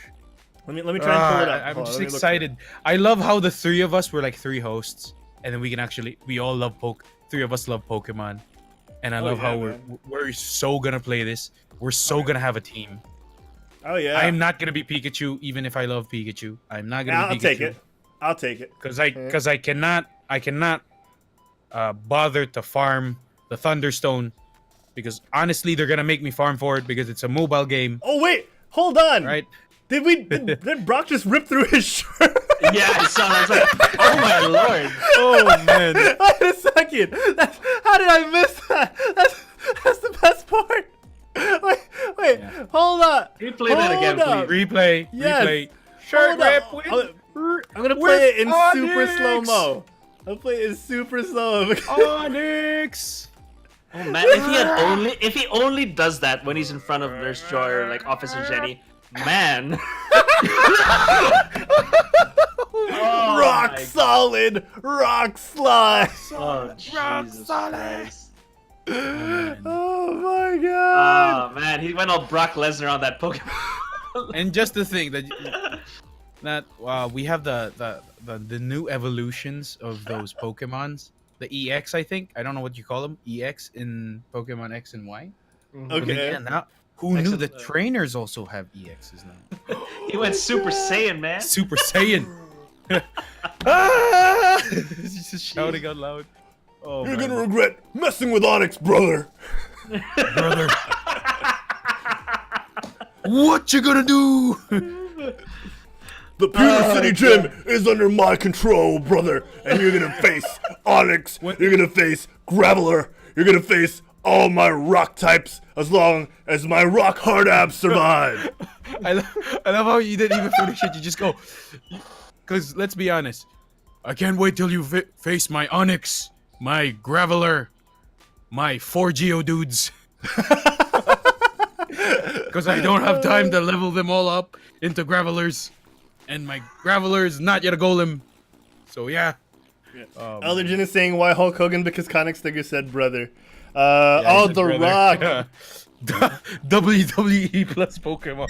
Let me try and pull it up. I'm Hold on, just let me look for it. excited. I love how the three of us were like 3 hosts, and then we all love 3 of us love Pokemon, and I love yeah, how man. we're so gonna play this. We're so gonna have a team. Oh yeah. I am not gonna be Pikachu, even if I love Pikachu. I'm not gonna be I'll Pikachu. take it. I'll take it. Because I cannot bother to farm the Thunderstone because honestly, they're gonna make me farm for it because it's a mobile game, Oh wait, hold on. right? Did Brock just rip through his shirt? Yeah, I saw that. I was like, oh my lord. Oh man. Wait a second. How did I miss that? That's the best part. Wait, Yeah. hold up. Replay that again, Hold up. please. Replay. Yes. Replay. Shirt Hold rip up. with I'm gonna play it in With super Onyx. slow mo. I'll play it in super slow. Onyx. Oh man, if he only does that when he's in front of Nurse Joy or like Officer Jenny, man. Oh, Rock my- solid, rock slide. Oh Jesus Christ. Oh my god. Oh man, he went all Brock Lesnar on that Pokemon. And just the thing that we have the new evolutions of those Pokemons. The EX, I think. I don't know what you call them. EX in Pokemon X and Y. But Okay. again, who X knew and the Y. trainers also have EXs now? He went Super Saiyan, man. Super Saiyan. Ah! He's just shouting out loud. Oh, You're man. gonna regret messing with Onyx, brother. Brother. What you gonna do? The Pewter City Gym is under my control, brother. And you're gonna face Onyx. You're gonna face Graveler. You're gonna face all my rock types as long as my rock hard abs survive. I love how you didn't even finish it. You just go. Because let's be honest. I can't wait till you face my Onyx, my Graveler, my 4 Geodudes. Because I don't have time to level them all up into Gravelers. And my Graveler is not yet a golem. So yeah. ElderDjinn is saying why Hulk Hogan because Conic Stinger said brother. Yeah, Oh, he's a The brother. Rock. Yeah. WWE plus Pokemon.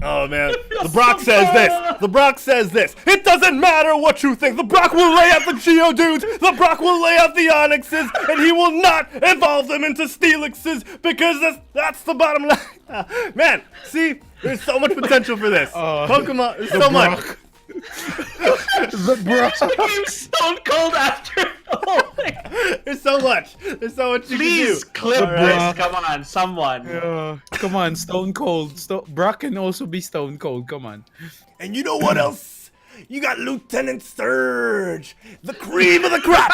Oh man, the Brock says this. The Brock says this. It doesn't matter what you think. The Brock will lay out the Geodudes. The Brock will lay out the Onyxes, and he will not evolve them into Steelixes because that's the bottom line. Man, see, there's so much potential for this. Pokemon, there's so much. The Brock. Became Stone Cold after. Oh my God. There's so much. There's so much you Please can do. clip All right. this. Come on, someone. Come on, Stone Cold. Brock can also be Stone Cold. Come on. And you know what else? You got Lieutenant Surge, the cream of the crop.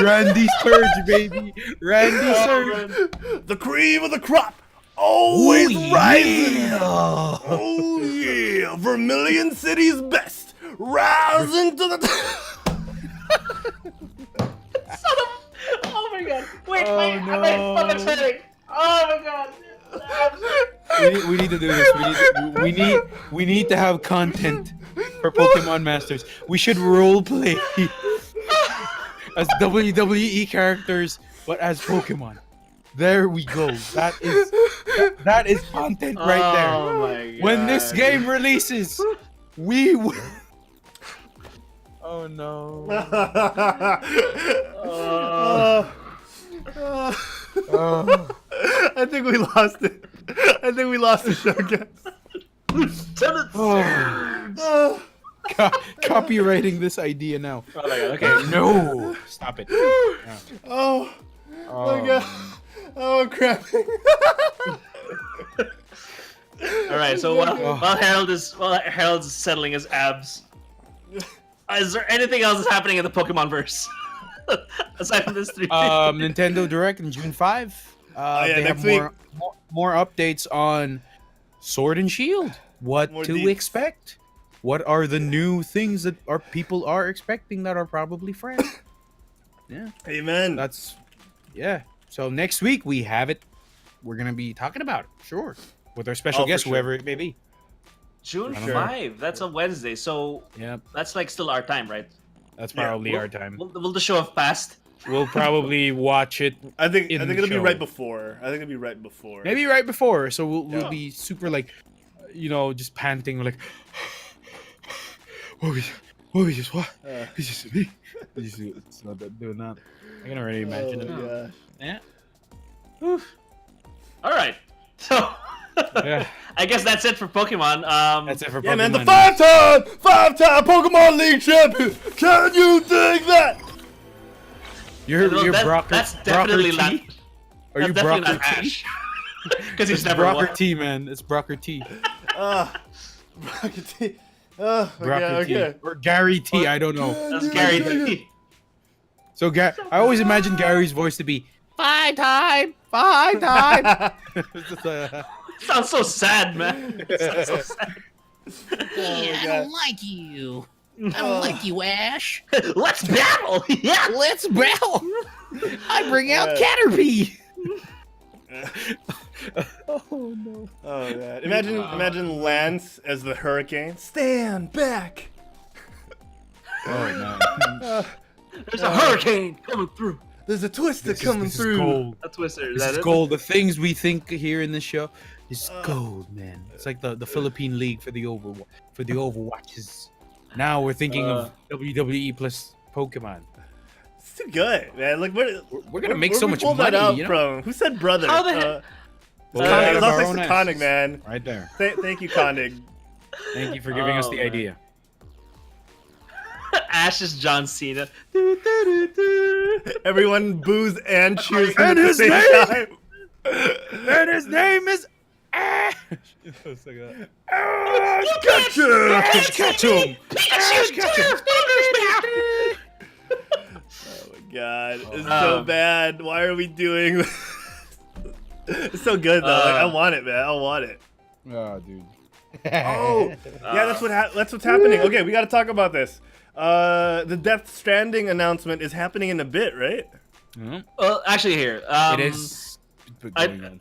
Randy Surge, baby. Randy Surge. The cream of the crop. Always rising. Yeah. Oh yeah, Vermilion City's best, rising to the Oh my God. Wait, Oh, wait. no. My stomach's hurting. Oh my God. We need to do this. We need to have content for Pokemon Masters. We should roleplay as WWE characters, but as Pokemon. There we go. That is content right there. Oh my God. When this game releases, we will. Oh no. I think we lost it. I think we lost the show, guys. Copywriting this idea now. Oh my God. Okay. No. Stop it. Oh my god. Oh, I'm crapping. All right. So while Harold's settling his abs, is there anything else that's happening in the Pokemon verse aside from this 3? Nintendo Direct on June 5. yeah, They next have week. more updates on Sword and Shield. What More to deets. expect? What are the new things that our people are expecting that are probably fresh? Yeah, Amen. yeah. So next week we have it. We're gonna be talking about it, sure, with our special Oh, for guest, sure. whoever it may be. June Sure. 5. That's a Wednesday. So Yeah, that's like still our time, right? that's Yeah, probably our time. Will the show have passed? We'll probably watch it I think in the it'll be show. right before. I think it'll be right before. maybe right before, so we'll Yeah. be super like, just panting like. What we just what? It's just me. It's not that doing that. I can already imagine it. Oh, Yeah. All right. So Yeah. I guess that's it for Pokemon. That's it for yeah, Pokemon. man, the five-time Pokemon League champion. Can you dig that? You're Well, Brocker. that's definitely Brocker not. T? Are you That's definitely Brocker not T? Ash. Because he's It's never Brocker won. T, man. It's Brocker T. Brocker T. Oh, Brocker okay. T. Or Gary T. I don't know. That's Gary T. So I always imagine Gary's voice to be Five time. it's just, Sounds so sad, man. It sounds so sad. Yeah, I don't like you. I don't like you, Ash. Let's battle. Yeah. Let's battle. I bring out Yeah. Caterpie. oh no. Oh man! Imagine Lance as the hurricane. Stand back. Oh man. There's a hurricane coming through. There's a twister coming this through. Is gold. A twister. Is This that is it? gold. The things we think here in this show is gold, man. It's like the Philippine League for the Overwatches. Now we're thinking of WWE plus Pokemon. It's too good, man. Like We're gonna make so we much pulled that money, out you know? from? Who said brother? How the heck? Well, Konig. out It's of all our thanks own to asses. Konig, man. Right there. Thank you, Konig. Thank you for giving us the man. idea. Ash is John Cena. Everyone boos and cheers him And at the his same name? time. And his name is Ash. Gotcha! Catch him! Ash, catch him! Oh my god, it's so bad. Why are we doing this? It's so good though. Like, I want it, man. I want it. Oh, dude. Oh, yeah, that's what's happening. Okay, we got to talk about this. The Death Stranding announcement is happening in a bit, right? Well, actually, here. It is. Going on.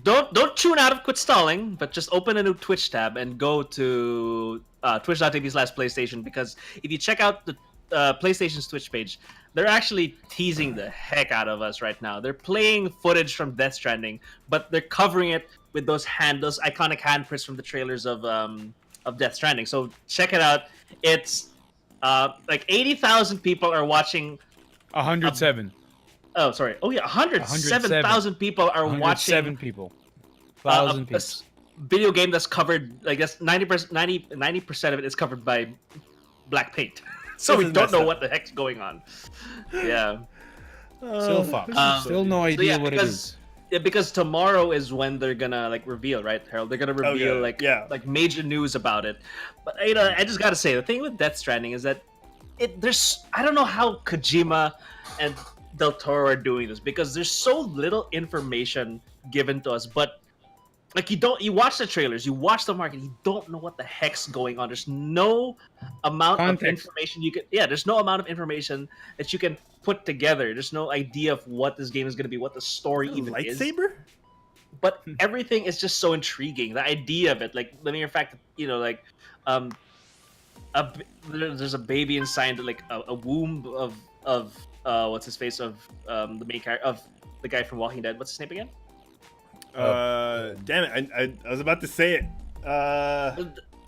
Don't tune out of Quit Stalling, but just open a new Twitch tab and go to twitch.tv/PlayStation, because if you check out the PlayStation's Twitch page, they're actually teasing the heck out of us right now. They're playing footage from Death Stranding, but they're covering it with those iconic handprints from the trailers of Death Stranding. So check it out. It's like 80,000 people are watching. 107. Oh, sorry. Oh yeah, 107,000 people are 107 watching people. 1,000 people. video game that's covered. I guess 90% of it is covered by black paint. So This we is don't messed know up. what the heck's going on. Yeah. Still Fox. Still no So idea yeah, what it is. because tomorrow is when they're gonna reveal, right, Harold? They're gonna reveal Okay, like major news about it. But I just gotta say, the thing with Death Stranding is that I don't know how Kojima and Del Toro are doing this, because there's so little information given to us. But like you watch the trailers, you watch the market, you don't know what the heck's going on. There's no amount Context. of information there's no amount of information that you can put together. There's no idea of what this game is going to be, what the story even is. Lightsaber? But everything is just so intriguing. The idea of it, like the mere fact that there's a baby inside like a womb of what's his face, of the main character, of the guy from Walking Dead. What's his name again? Damn it! I was about to say it.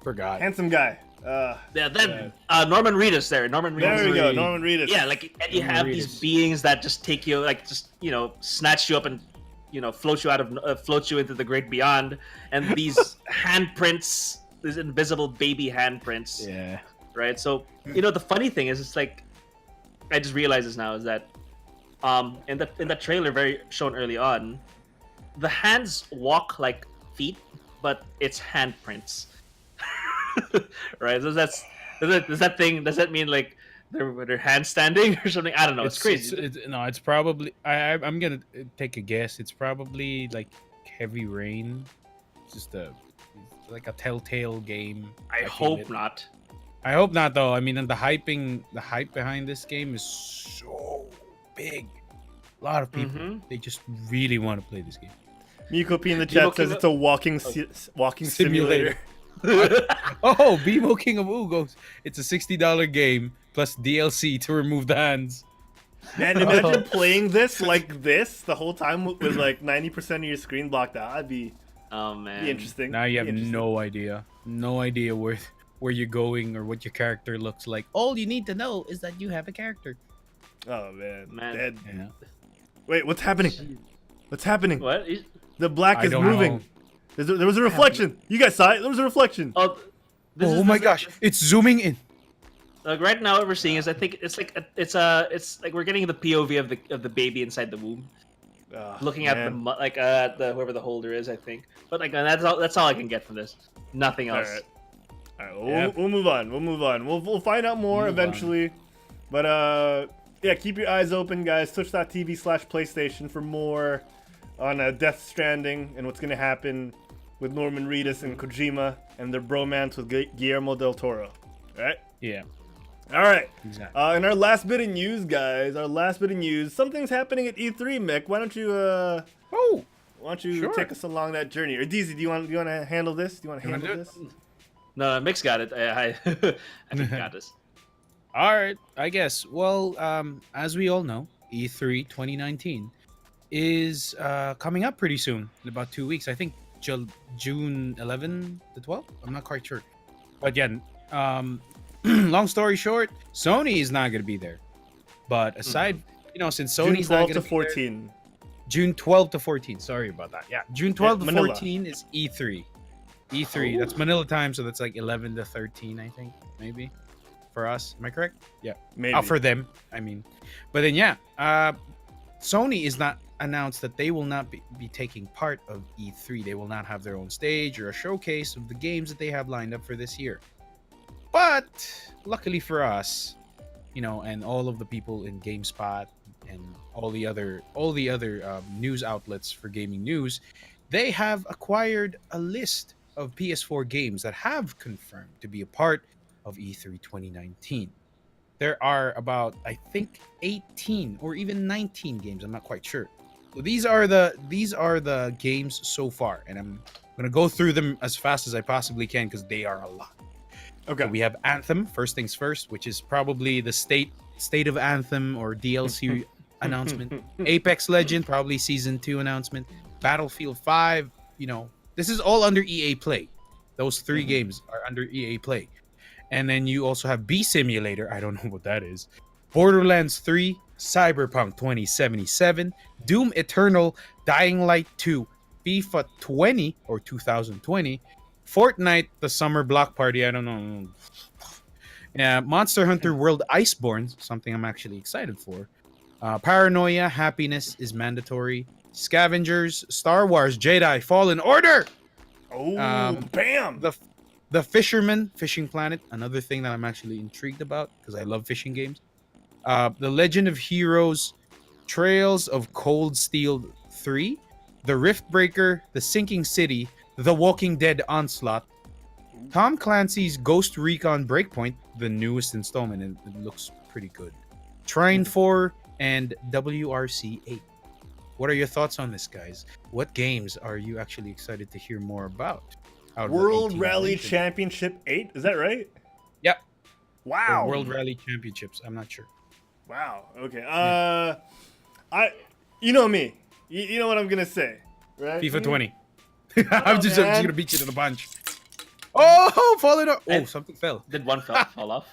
Forgot. Handsome guy. Norman Reedus there. Norman Reedus. There we go. Norman Reedus. Yeah, like and you Norman have Reedus. these beings that just take you, like just snatch you up and float you into the great beyond, and these handprints, these invisible baby handprints. Yeah. Right. So the funny thing is, it's like I just realized this now, is that in the trailer shown early on, the hands walk like feet, but it's handprints. Right? So does that mean like they're handstanding or something? I don't know. It's crazy. It's probably. I'm gonna take a guess. It's probably like Heavy Rain. It's just like a Telltale game. I feel hope it. not. I hope not, though. I mean, and the hype behind this game is so big. A lot of people, Mhm. they just really want to play this game. Miko P in the chat says it's a walking simulator. Oh, BMO King of Ooh goes, it's a $60 game plus DLC to remove the hands. Man, imagine playing this like this the whole time with like 90% of your screen blocked out. That'd be Oh man. interesting. Now you have Be interesting. no idea where you're going or what your character looks like. All you need to know is that you have a character. Oh man, Man. Dead. Yeah. Wait, what's happening? What's happening? What? The black I is don't moving. know. There was a reflection. You guys saw it. There was a reflection. Oh, Oh my gosh, it's zooming in. Like right now, what we're seeing is I think it's like it's like we're getting the POV of the baby inside the womb, looking at the the whoever the holder is. I think, but like that's all I can get from this. Nothing else. All right, well, we'll move on. We'll find out more eventually. But yeah, keep your eyes open, guys. Twitch.tv/PlayStation for more on Death Stranding and what's gonna happen with Norman Reedus and Kojima and their bromance with Guillermo del Toro. All right? Yeah. All right. Exactly. And our last bit of news, guys. Something's happening at E3, Mick. Why don't you take us along that journey? Or DZ, do you want to handle this? Do you want to handle this? No, Mick's got it. I think he got this. All right, I guess. Well, as we all know, E3 2019 is coming up pretty soon, in about 2 weeks. I think June 11 to 12. I'm not quite sure. But yeah, long story short, Sony is not going to be there. But aside, since Sony's June 12 not going to 14. June 12 to 14. Sorry about that. Yeah, June 12 to Manila. 14 is E3. E3, that's Manila time, so that's like 11 to 13, I think, maybe, for us. Am I correct? Yeah. Maybe. For them, I mean. But then, Sony is not announced that they will not be taking part of E3. They will not have their own stage or a showcase of the games that they have lined up for this year. But, luckily for us, and all of the people in GameSpot and all the other news outlets for gaming news, they have acquired a list of PS4 games that have confirmed to be a part of E3 2019. There are about, I think, 18 or even 19 games. I'm not quite sure. So these are the games so far, and I'm gonna go through them as fast as I possibly can because they are a lot. Okay. So we have Anthem, first things first, which is probably the state of Anthem or DLC announcement. Apex Legend, probably Season 2 announcement. Battlefield 5, this is all under EA Play. Those 3 games are under EA Play. And then you also have Bee Simulator. I don't know what that is. Borderlands 3, Cyberpunk 2077, Doom Eternal, Dying Light 2, FIFA 20 or 2020, Fortnite, the Summer Block Party. I don't know. Yeah, Monster Hunter World Iceborne, something I'm actually excited for. Paranoia, Happiness is Mandatory. Scavengers, Star Wars Jedi Fallen Order. Oh, bam! The Fisherman, Fishing Planet, another thing that I'm actually intrigued about because I love fishing games. The Legend of Heroes, Trails of Cold Steel 3, The Riftbreaker, The Sinking City, The Walking Dead Onslaught, Tom Clancy's Ghost Recon Breakpoint, the newest installment, and it looks pretty good. Trine 4 and WRC 8. What are your thoughts on this, guys? What games are you actually excited to hear more about? World Rally Championship 8, is that right? Yep. Wow. Or World Rally Championships, I'm not sure. Wow. Okay. You know me. You know what I'm gonna say, right? FIFA 20. I'm just gonna beat you to the punch. Oh, falling off. Oh, something fell. Did one fall off?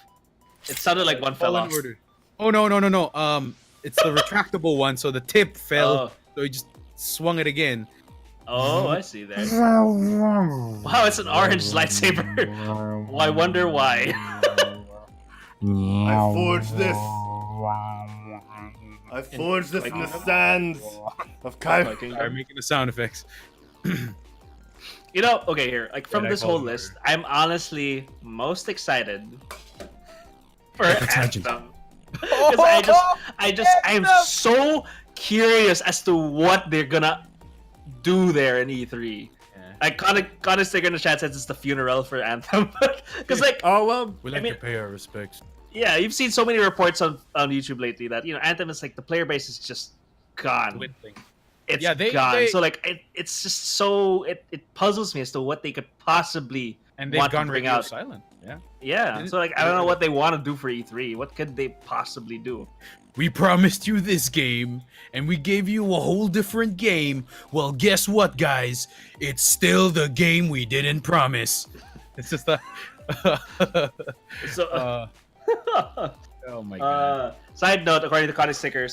It sounded like one fell off. Order. Oh no. It's the retractable one, so the tip fell. So he just swung it again. Oh, I see that. Wow, it's an orange lightsaber. Well, I wonder why. I forged this. I forged this in the sands of Kyber. I'm making the sound effects. Okay, here, like from this whole list, I'm honestly most excited for Anthem. Because I'm so curious as to what they're gonna do there in E3. I kind of take in the chat since it's the funeral for Anthem. Because we like to pay our respects. Yeah, you've seen so many reports on YouTube lately that Anthem is like the player base is just gone. It's gone. So like it's just so it puzzles me as to what they could possibly want to bring out. Silent. Yeah. So like I don't know what they want to do for E3. What could they possibly do? We promised you this game, and we gave you a whole different game. Well, guess what, guys? It's still the game we didn't promise. It's just a. Oh my god. Side note, according to Connie Sticker,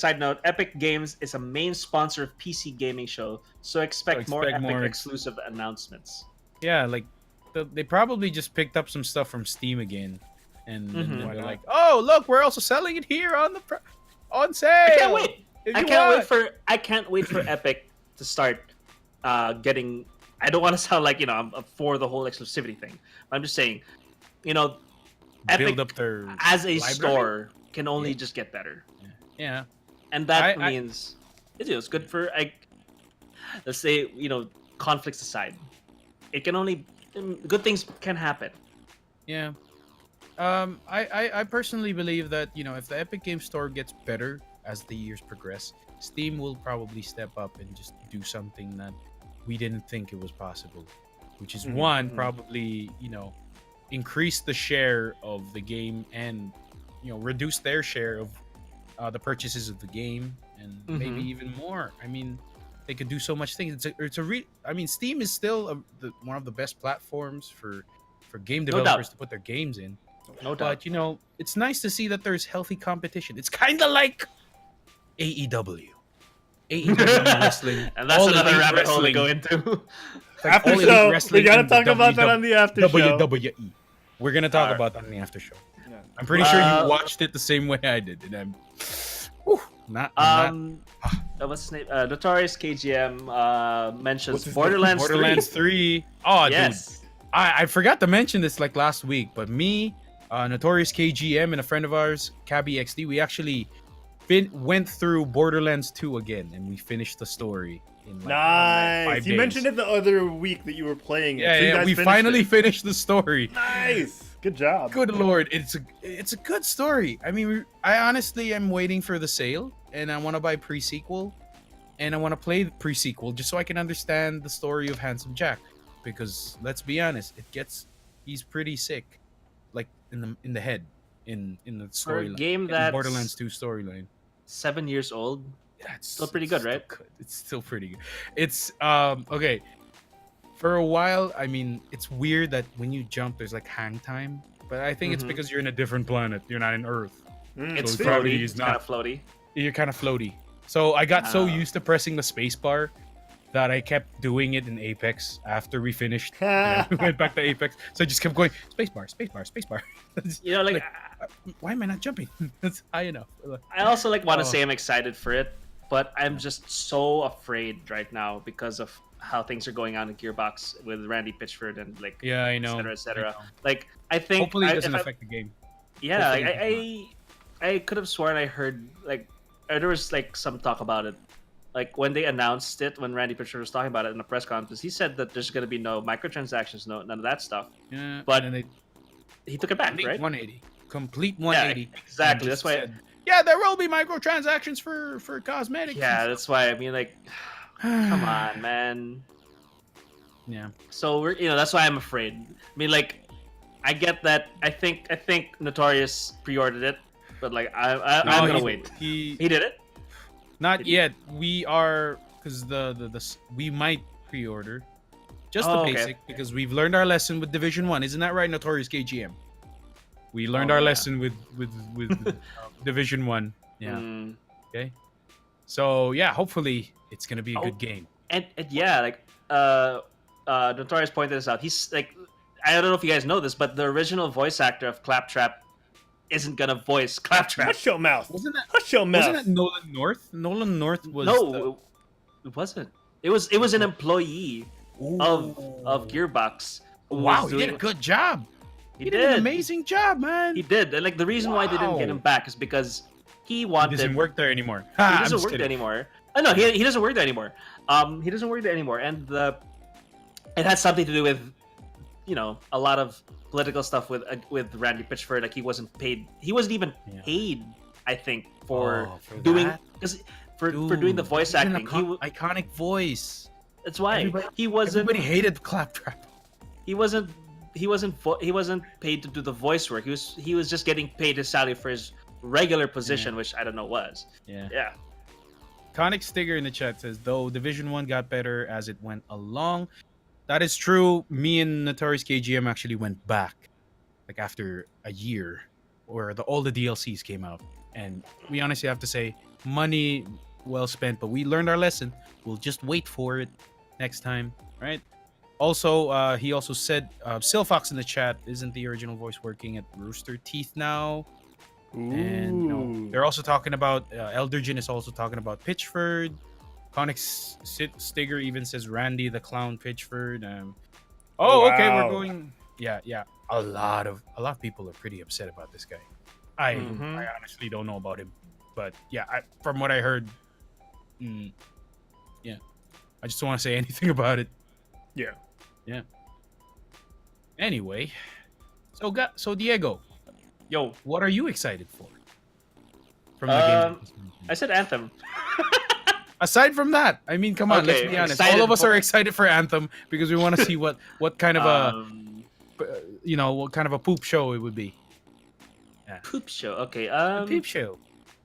Epic Games is a main sponsor of PC gaming show, so expect more Epic exclusive announcements. Yeah, like they probably just picked up some stuff from Steam again. and Mhm. then they're like, "Oh, look, we're also selling it here on sale." I can't wait. if I you can't want." I can't wait for Epic to start getting. I don't want to sound like I'm for the whole exclusivity thing. I'm just saying, Epic Build up their as a library? store can only just get better, Yeah, and that I- means it's good for let's say conflicts aside, it can only good things can happen. yeah. I personally believe that if the Epic Game Store gets better as the years progress, Steam will probably step up and just do something that we didn't think it was possible, which is one, probably increase the share of the game and reduce their share of the purchases of the game, and maybe even more. I mean, they could do so much things. I mean, Steam is still one of the best platforms for game developers to put their games in. No doubt. But it's nice to see that there's healthy competition. It's kind of like AEW. Wrestling, And that's All another Elite rabbit hole to Wrestling. go into. It's like After All Elite show, we Wrestling gotta and talk the about that on the after show. WWE. We're gonna talk Alright. about that on the after show. Yeah. I'm pretty sure you watched it the same way I did, and I'm not. What's his name? Notorious KGM mentions What's his Borderlands, name? 3. Borderlands 3. Oh, Yes. dude, I forgot to mention this like last week, but me, Notorious KGM, and a friend of ours, Cabby XD, we actually went through Borderlands 2 again, and we finished the story in like Nice. 5 You days. mentioned it the other week that you were playing it. Yeah, So you yeah, guys we finished finally it. finished the story. Nice. Good job. Good lord, it's a good story. I mean, I honestly am waiting for the sale, and I want to buy pre-sequel, and I want to play the pre-sequel just so I can understand the story of Handsome Jack. Because let's be honest, he's pretty sick, like in the head, in the For a storyline. game in the that's Borderlands 2 storyline. 7 years old. That's Still pretty good, right? It's still pretty good. It's okay. For a while, I mean, it's weird that when you jump, there's like hang time. But I think it's Mhm. because you're in a different planet. You're not in Earth. It's So gravity floaty. is It's kind not- of floaty. You're kind of floaty. So I got so Ah. used to pressing the space bar that I kept doing it in Apex after we finished. We went back to Apex. So I just kept going, space bar, space bar, space bar. Like Why am I not jumping? That's high enough. I also want to Oh. say I'm excited for it, but I'm just so afraid right now because of how things are going on in Gearbox with Randy Pitchford and Yeah, I know. et cetera. I know. Like I think Hopefully it if doesn't I- affect the game. Yeah, Hopefully like, it I could have sworn I heard there was like some talk about it. Like when they announced it, when Randy Pitchford was talking about it in the press conference, he said that there's gonna be no microtransactions, none of that stuff. Yeah, But and then He took it back, complete right? 180. Complete 180. exactly. And That's just why. said, yeah, there will be microtransactions for cosmetics. Yeah, that's why. I mean, like, come on, man. Yeah. So we're that's why I'm afraid. I mean, like, I get that. I think Notorious pre-ordered it, but like I'm No, gonna wait. He He did it. not yet. We are because we might pre-order just the Oh, okay. basic because we've learned our lesson with Division 1. Isn't that right, Notorious KGM? We learned our yeah. lesson with Division 1. Yeah. Mm. Okay. So yeah, hopefully it's gonna be a Oh. good game. And yeah, like Notorious pointed this out. He's like, I don't know if you guys know this, but the original voice actor of Claptrap isn't gonna voice Claptrap. Hush your mouth. Wasn't that Hush your mouth. Wasn't that Nolan North? Nolan North was No, it wasn't. It was an employee of Gearbox. who Wow, was he did a doing- good job. He He did an amazing job, man. He did. And like the reason why they didn't get him Wow. back is because he He wanted. doesn't work there anymore. He Ha, I'm doesn't just work there kidding. anymore. Oh, no, he doesn't work there anymore. He doesn't work there anymore, and it has something to do with, a lot of political stuff with Randy Pitchford. Like he wasn't paid. He wasn't even Yeah. paid. I think for Oh, for doing that? because for doing the Dude, voice he's an acting. iconic voice. That's why Everybody- he wasn't. Everybody hated Claptrap. He wasn't paid to do the voice work. He was just getting paid his salary for his regular position, which I don't know was. Yeah. Yeah. Conic Stigger in the chat says, though Division 1 got better as it went along. That is true. Me and Notorious KGM actually went back, like after a year, where all the DLCs came out. And we honestly have to say, money well spent, but we learned our lesson. We'll just wait for it next time, right? Also, he also said Silfox in the chat isn't the original voice working at Rooster Teeth now. And you know, they're also talking about ElderDjinn is also talking about Pitchford. Conic Stigger even says Randy the Clown Pitchford. Okay, we're going. Yeah. A lot of people are pretty upset about this guy. I honestly don't know about him, but yeah, from what I heard, yeah, I just don't want to say anything about it. Yeah. Anyway, so Diego, Yo, what are you excited for? From the game. I said Anthem. Aside from that, I mean, come on, Okay, let's be honest. excited All of us for- are excited for Anthem because we want to see what kind of what kind of a poop show it would be. Poop show. Okay. A poop show.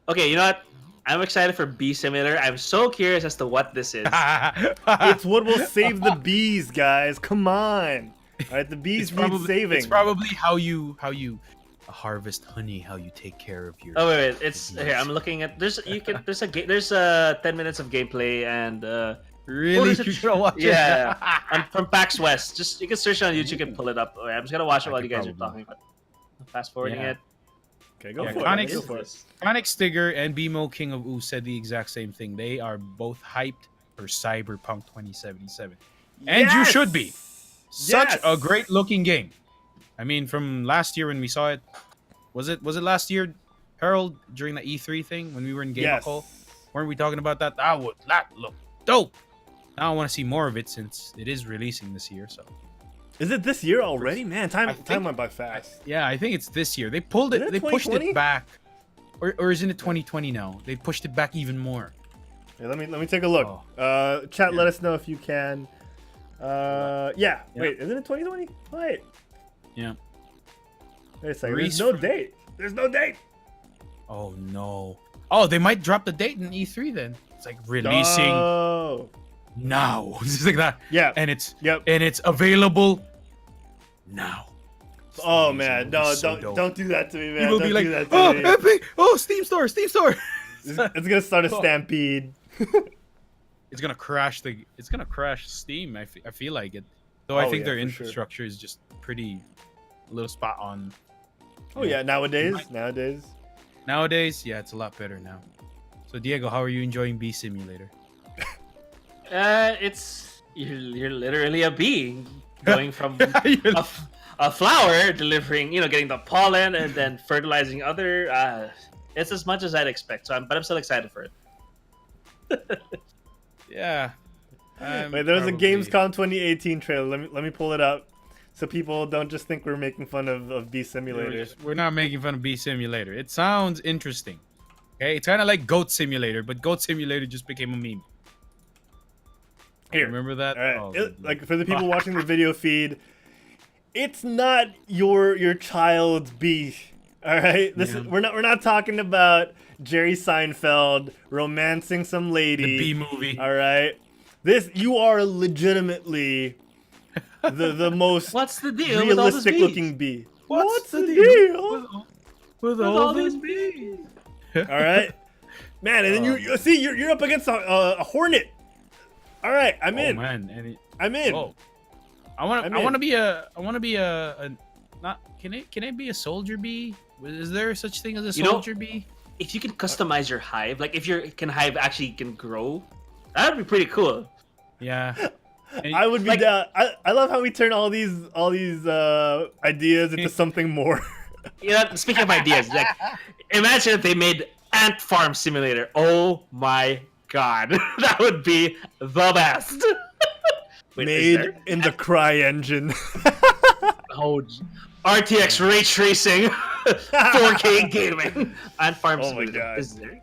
Okay, you know what? I'm excited for Bee Simulator. I'm so curious as to what this is. It's what will save the bees, guys. Come on. All right, the bees need saving. It's probably how you harvest honey, how you take care of your. Oh wait, it's here. I'm looking at there's there's 10 minutes of gameplay and Really? You should watch it. yeah, I'm from PAX West. Just you can search it on YouTube. You can pull it up. I'm just gonna watch it while you guys are talking. But fast forwarding Yeah. it. Okay, go Yeah, for Conix- it. Go for it. Conic Stigger and BMO King of Ooh said the exact same thing. They are both hyped for Cyberpunk 2077. And you should be. Such a great looking game. I mean, from last year when we saw it, was it last year, Herald, during the E3 thing when we were in Game Call? Weren't we talking about that? That look dope. Now I want to see more of it since it is releasing this year. So Is it this year already? Man, time went by fast. yeah, I think it's this year. They pulled it. Isn't it They pushed 2020? it back, or isn't it 2020 now? They pushed it back even more. Hey, let me take a look. Chat, let us know if you can. Yeah. Wait, isn't it 2020? Wait. Yeah. Wait a second. Reese There's no from- date. There's no date. Oh no. Oh, they might drop the date in E3 then. It's like releasing Oh. now. It's like that. Yeah. And it's Yep. and it's available now. Oh It's man, amazing. no, It's so dope. don't do that to me, man. People Don't be like, do that to oh, me. Epic! Oh, Steam Store. It's gonna start a stampede. It's gonna crash Steam. I feel like it. Though I Oh, think yeah, their for sure. infrastructure is just pretty a little spot on. Oh yeah, nowadays. Nowadays, yeah, it's a lot better now. So Diego, how are you enjoying Bee Simulator? It's you're literally a bee going from a flower delivering, getting the pollen and then fertilizing other. It's as much as I'd expect. But I'm still excited for it. Yeah. Wait, there was a Gamescom 2018 trailer. Let me pull it up, so people don't just think we're making fun of Bee Simulator. We're not making fun of Bee Simulator. It sounds interesting. Okay, it's kind of like Goat Simulator, but Goat Simulator just became a meme. Here, Remember that? all right. Oh, Like for the people watching the video feed, it's not your child's bee. All right, we're not talking about Jerry Seinfeld romancing some lady. the Bee movie. All right, you are legitimately the most What's the deal with all these realistic bees? looking bee. What's the deal deal? with all these bees? All right, man, and then you're up against a hornet. All right, I'm in. Man, and I'm in. oh, I want I'm to in. be a not can it be a soldier bee? Is there such thing as a soldier bee? If you can customize your hive, like if your hive actually can grow, that would be pretty cool. Yeah. And I would be down. I love how we turn all these ideas into something more. Speaking of ideas, like imagine if they made Ant Farm Simulator. Oh my god, that would be the best. Wait, Made in the Cry engine. RTX ray tracing, 4K gaming, Ant Farm Oh my Simulator. God. Is there?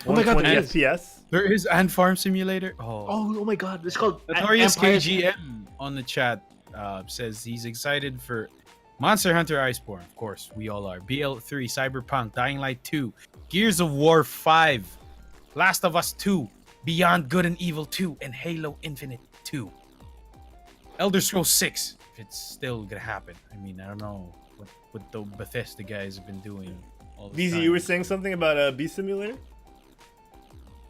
Oh my god, 120 there is. FPS. there is Ant Farm Simulator. Oh my god, it's called Notorious Empire- KGM on the chat says he's excited for Monster Hunter Iceborne. Of course, we all are. BL3, Cyberpunk, Dying Light 2, Gears of War 5, Last of Us 2, Beyond Good and Evil 2, and Halo Infinite 2. Elder Scrolls 6, if it's still gonna happen. I mean, I don't know what the Bethesda guys have been doing all this VZ, time. you were saying something about Bee Simulator?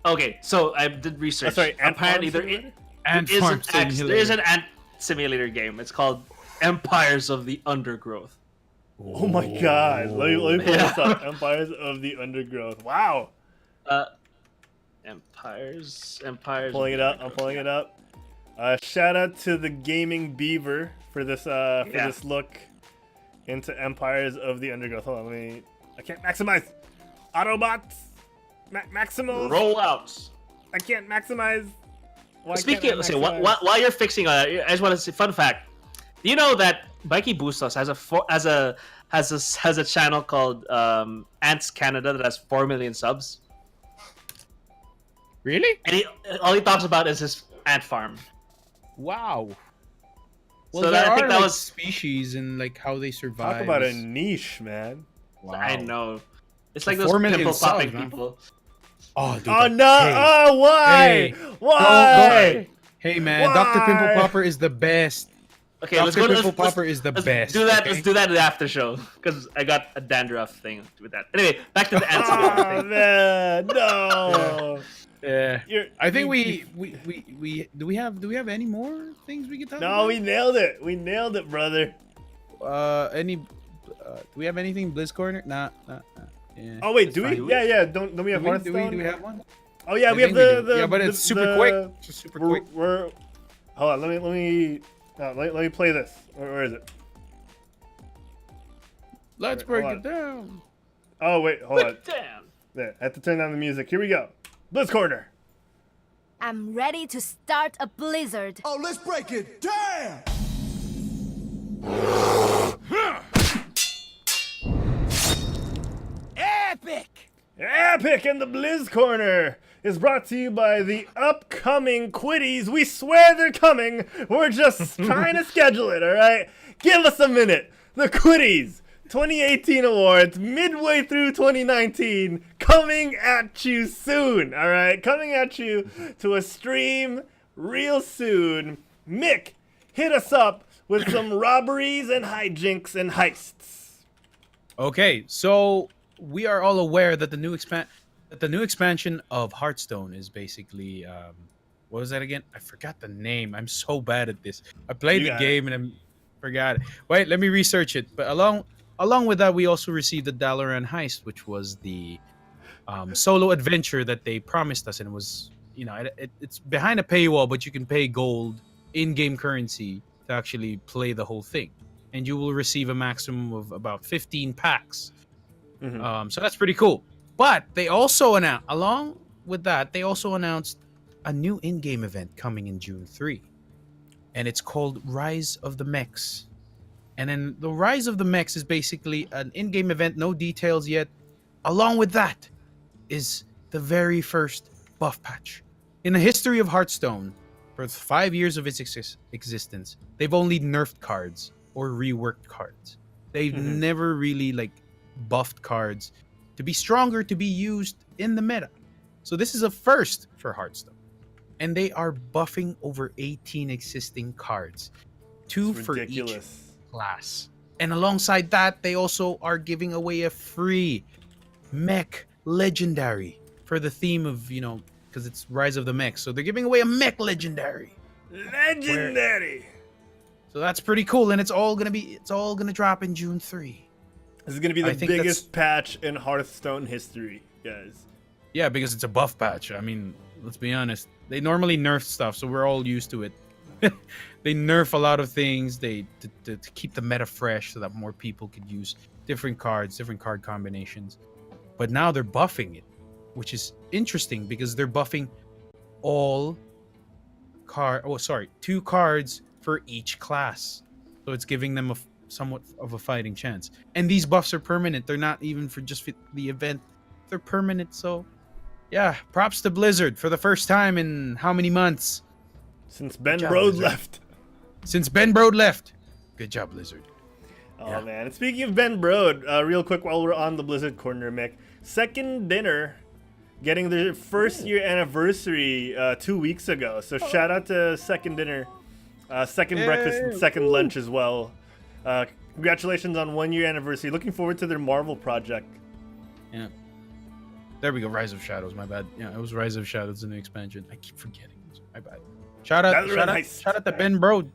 Okay, so I did research. Oh, sorry, Ant Farm Apparently, Simulator? Ant there is Farm an ant. simulator game. It's called Empires of the Undergrowth. Oh my god. Let me pull this Yeah. up. Empires of the Undergrowth. Wow. Empires. Pulling it up. I'm pulling it up. Shout out to the Gaming Beaver for this this look into Empires of the Undergrowth. Hold on, I can't maximize. Autobots. Maximals. Rollouts. I can't maximize. Why Speaking can't I of, maximize? while you're fixing I just want to say fun fact. Do you know that Mikey Bustos has a channel called Ants Canada that has 4 million subs? Really? And all he talks about is his ant farm. Wow. Well, So there I think are that like, was- species and like how they survive. Talk about a is- niche, man. Wow. I know. It's like For those 4 million pimple popping subs, man. people. Oh, dude, Oh that- no! Hey, Oh, why? Hey. Why? hey man, Dr. Why? Pimple Popper is the best. Okay, Dr. let's go to Pimple Popper is the let's best. Do that. okay? Let's do that in the after show because I got a dandruff thing with that. Anyway, back to the ants. Oh thing. man, no. Yeah. You're- I think you- we do we have any more things we can talk about? No, we nailed it. We nailed it, brother. Do we have anything Blizz Corner? Nah. Yeah. Oh wait, do we? fine. Yeah. Don't we have do Hearthstone? we have one? Oh yeah, I we have think the do. Yeah, but it's super quick. Just super quick. We're hold on. Let me play this. Where is it? Let's Hold break on. it down. Oh wait, hold on. Damn. There, I have to turn down the music. Here we go. Blizz Corner. I'm ready to start a blizzard. Oh, let's break it down! Epic! Epic in the Blizz Corner is brought to you by the upcoming Quitties. We swear they're coming. We're just trying to schedule it, all right? Give us a minute. The Quitties 2018 awards midway through 2019 coming at you soon, all right? Coming at you to a stream real soon. Mick, hit us up with some robberies and hijinks and heists. Okay, so we are all aware that the new expansion of Hearthstone is basically what was that again? I forgot the name. I'm so bad at this. I played You the got game and I forgot it. Wait, let me research it. But along with that, we also received the Dalaran Heist, which was the solo adventure that they promised us, and it was it's behind a paywall, but you can pay gold in-game currency to actually play the whole thing, and you will receive a maximum of about 15 packs. So that's pretty cool. But they also announced, along with that, they also announced a new in-game event coming in June 3. And it's called Rise of the Mechs. And then the Rise of the Mechs is basically an in-game event, no details yet. Along with that is the very first buff patch. In the history of Hearthstone, for 5 years of its existence, they've only nerfed cards or reworked cards. They've never really buffed cards to be stronger, to be used in the meta. So this is a first for Hearthstone. And they are buffing over 18 existing cards. 2 It's for each ridiculous. class. And alongside that, they also are giving away a free mech legendary for the theme of, because it's Rise of the Mech. So they're giving away a mech legendary. Legendary. So that's pretty cool. And it's all gonna drop in June 3. This is gonna be I the think biggest patch in Hearthstone history, guys. Yeah, because it's a buff patch. I mean, let's be honest. They normally nerf stuff, so we're all used to it. They nerf a lot of things to keep the meta fresh so that more people could use different cards, different card combinations. But now they're buffing it, which is interesting because they're buffing all 2 cards for each class. So it's giving them somewhat of a fighting chance. And these buffs are permanent. They're not even for just the event. They're permanent. So yeah, props to Blizzard for the first time in how many months? Since Ben job, Brode Blizzard. left. Since Ben Brode left. Good job, Blizzard. Oh Yeah. man! And speaking of Ben Brode, real quick while we're on the Blizzard corner, Mick, Second Dinner, getting their first year anniversary 2 weeks ago. So shout out to Second Dinner, second breakfast and second lunch as well. Congratulations on 1 year anniversary. Looking forward to their Marvel project. Yeah. There we go. Rise of Shadows. My bad. Yeah, it was Rise of Shadows in the expansion. I keep forgetting. My bad. Shout out That was nice. to Ben Brode.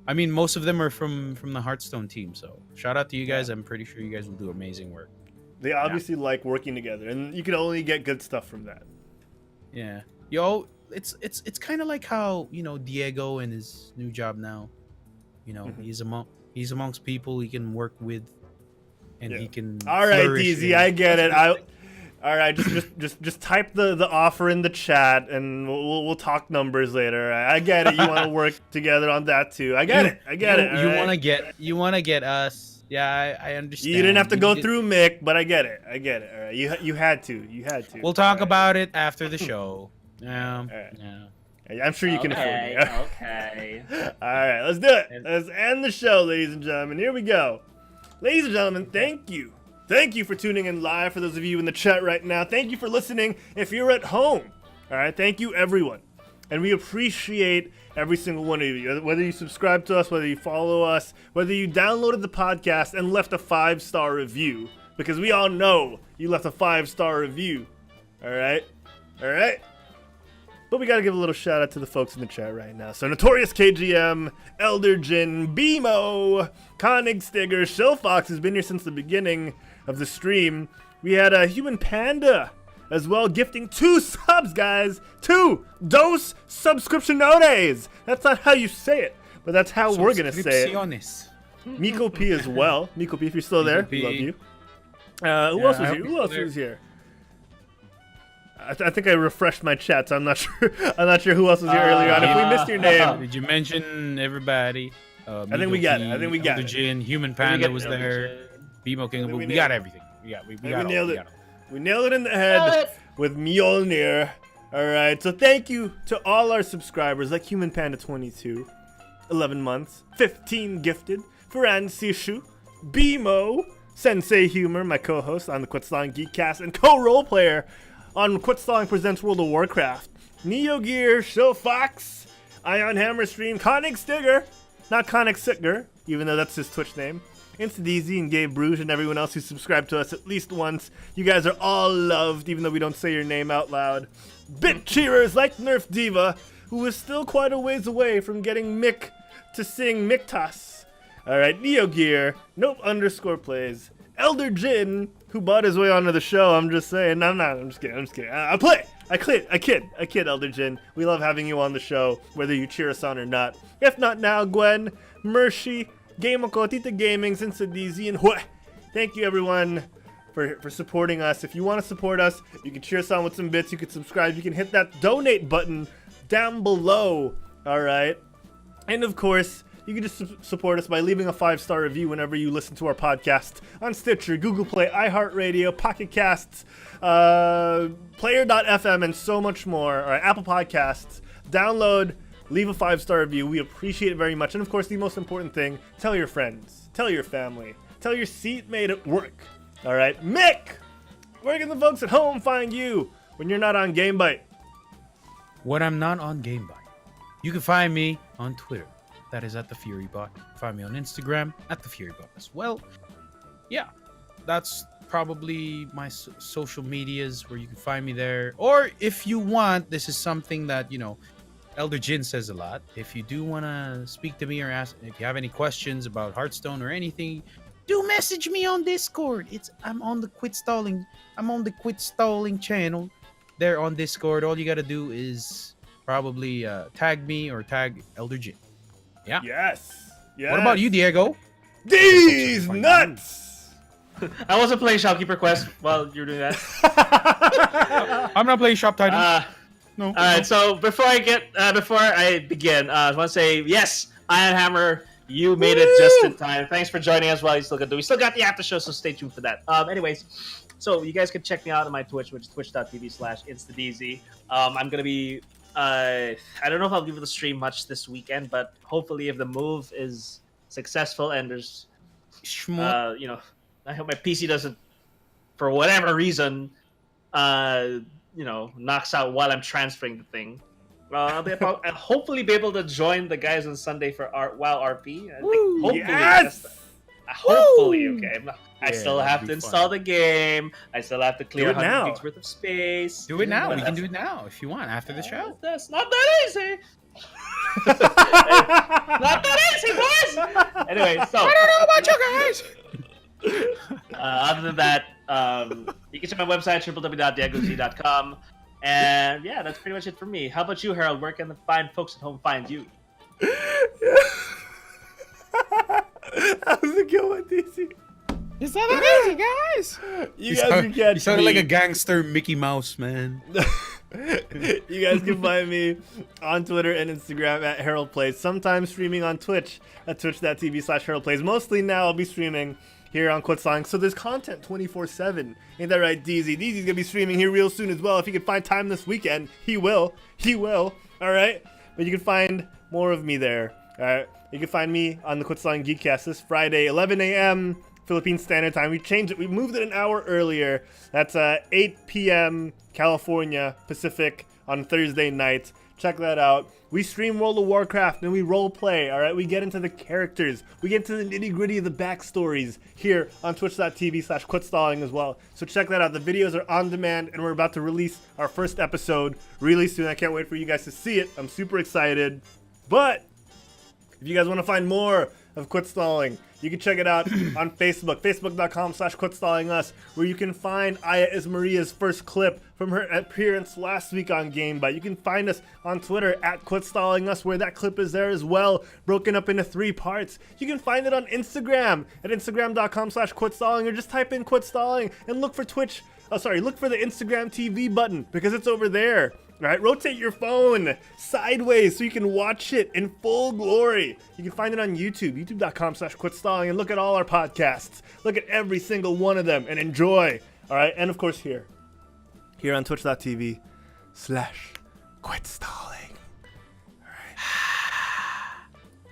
I mean, most of them are from the Hearthstone team. So shout out to you guys. I'm pretty sure you guys will do amazing work. They obviously like working together, and you can only get good stuff from that. Yeah, yo, it's kind of like how Diego in his new job now. He's amongst people he can work with, and he can. All right, flourish DZ, in. I get it. All right, just type the offer in the chat, and we'll talk numbers later. I get it. You want to work together on that too. I get it. You all want right? to get us. Yeah, I understand. You didn't have to go through Mick, but I get it. All right, you had to. We'll talk about it after the show. Yeah. I'm sure you can afford me. Okay. All right, let's do it. Let's end the show, ladies and gentlemen. Here we go. Ladies and gentlemen, thank you. Thank you for tuning in live for those of you in the chat right now. Thank you for listening if you're at home. All right, thank you, everyone. And we appreciate every single one of you. Whether you subscribe to us, whether you follow us, whether you downloaded the podcast and left a 5-star review. Because we all know you left a 5-star review. All right? But we got to give a little shout out to the folks in the chat right now. So Notorious KGM, ElderDjinn, BMO, Konig Stigger, Shillfox has been here since the beginning of the stream. We had a Human Panda as well, gifting 2 subs, guys. 2 dos subscripciones. That's not how you say it, but that's how we're going to say it. Miko P as well. Miko P, if you're still there, we love you. Who else was here? Who else was here? I think I refreshed my chat, so I'm not sure. I'm not sure who else was here earlier on. If we missed your name, did you mention everybody? I think we got it. ElderDjinn, Human Panda was there. BMO King. We got everything. We nailed it. We nailed it in the head with Mjolnir. All right. So thank you to all our subscribers, like Human Panda 22, 11 months, 15 gifted, Ferran Sishu, BMO, Sensei Humor, my co-host on the Quetzalcoatl Geekcast, and co-role player on Quetzalcoatl Presents World of Warcraft, Neo Gear, Shillfox, Ion Hammer Stream, Konig Stigger, not Konig Sitger, even though that's his Twitch name, InstaDZ and Gabe Bruges, and everyone else who subscribed to us at least once. You guys are all loved, even though we don't say your name out loud. Bit cheerers like Nerf Diva, who is still quite a ways away from getting Mick to sing Miktas. Alright, Neo Gear, Nope_plays, ElderDjinn, who bought his way onto the show. I'm just saying. I'm just kidding. I kid, ElderDjinn. We love having you on the show, whether you cheer us on or not. If not now, Gwen, Mershi, Gameko, Tita Gaming, InstaDZ, and Hue. Thank you, everyone, for supporting us. If you want to support us, you can cheer us on with some bits. You can subscribe. You can hit that donate button down below. All right. And, of course, you can just support us by leaving a 5-star review whenever you listen to our podcast on Stitcher, Google Play, iHeartRadio, Pocket Casts, Player.fm, and so much more. All right, Apple Podcasts. Download, leave a 5-star review. We appreciate it very much. And, of course, the most important thing, tell your friends, tell your family, tell your seatmate at work. All right, Mick, where can the folks at home find you when you're not on GameByte? When I'm not on GameByte, you can find me on Twitter. That is at the FuryBot. Find me on Instagram at the FuryBot as well. Yeah, that's probably my social medias where you can find me there. Or if you want, this is something that ElderDjinn says a lot. If you do want to speak to me or ask, if you have any questions about Hearthstone or anything, do message me on Discord. I'm on the Quit Stalling channel there on Discord. All you gotta do is probably tag me or tag ElderDjinn. Yeah. Yes. What about you, Diego? These nuts! I wasn't playing Shopkeeper Quest while you were doing that. I'm not playing Shop Titans. No. All right. So before I begin, I want to say yes, Iron Hammer, you made it just in time. Thanks for joining us while you still we still got the after show, so stay tuned for that. Anyways, so you guys can check me out on my Twitch, which is twitch.tv/instadz. I'm gonna be. I don't know if I'll give the stream much this weekend, but hopefully, if the move is successful and there's, I hope my PC doesn't, for whatever reason, knocks out while I'm transferring the thing. I'll hopefully be able to join the guys on Sunday for WoW RP. I think hopefully, yes! Hopefully, okay. I Yeah, still that'd have be to install fun. the game. I still have to clear it 100 now. gigs worth of space. Do it now. But We can do it now if you want after the show. That's not that easy. Not that easy, boys. Anyway, so I don't know about you guys. other than that, you can check my website www.diegoj.com, and yeah, that's pretty much it for me. How about you, Harold? Where can the fine folks at home find you? That was a good one, DC. It's not that easy, guys. You guys can catch You sounded me. like a gangster Mickey Mouse, man. You guys can find me on Twitter and Instagram at Herald Plays. Sometimes streaming on Twitch at twitch.tv/Herald Plays. Mostly now I'll be streaming here on Quitsong. So there's content 24/7. Ain't that right, DZ? DZ's gonna be streaming here real soon as well. If he can find time this weekend, he will. He will. All right. But you can find more of me there. All right. You can find me on the Quitsong Geekcast this Friday, 11 a.m. Philippine Standard Time. We changed it. We moved it an hour earlier. That's 8 p.m. California Pacific on Thursday night. Check that out. We stream World of Warcraft and we role play. All right, we get into the characters. We get into the nitty gritty of the backstories here on twitch.tv/quitstalling as well. So check that out. The videos are on demand and we're about to release our first episode really soon. I can't wait for you guys to see it. I'm super excited. But if you guys want to find more of Quitstalling, you can check it out on Facebook, facebook.com/quitstallingus, where you can find Aya is Maria's first clip from her appearance last week on GameByte. You can find us on Twitter at quitstallingus, where that clip is there as well, broken up into 3 parts. You can find it on Instagram at instagram.com/quitstalling, or just type in quitstalling and look for look for the Instagram TV button, because it's over there. All right, rotate your phone sideways so you can watch it in full glory. You can find it on YouTube, youtube.com/quitstalling, and look at all our podcasts. Look at every single one of them and enjoy. All right, and of course here on twitch.tv/quitstalling. All right.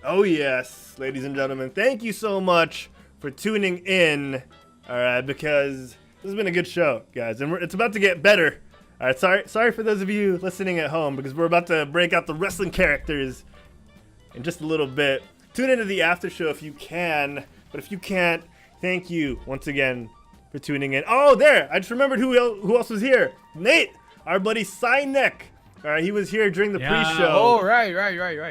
Oh yes, ladies and gentlemen, thank you so much for tuning in. All right, because this has been a good show, guys, and it's about to get better. All right, sorry for those of you listening at home, because we're about to break out the wrestling characters in just a little bit. Tune into the after show if you can, but if you can't, thank you once again for tuning in. Oh, there! I just remembered who else was here. Nate, our buddy Cyneck. All right, he was here during the pre-show. Oh, right.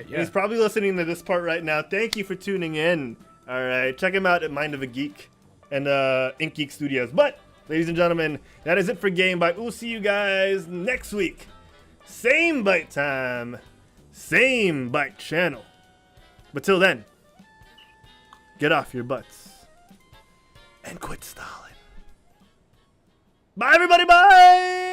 Yeah. He's probably listening to this part right now. Thank you for tuning in. All right, check him out at Mind of a Geek and Ink Geek Studios. But ladies and gentlemen, that is it for GameByte. We'll see you guys next week. Same Byte time, same Byte channel. But till then, get off your butts and quit stalling. Bye, everybody. Bye.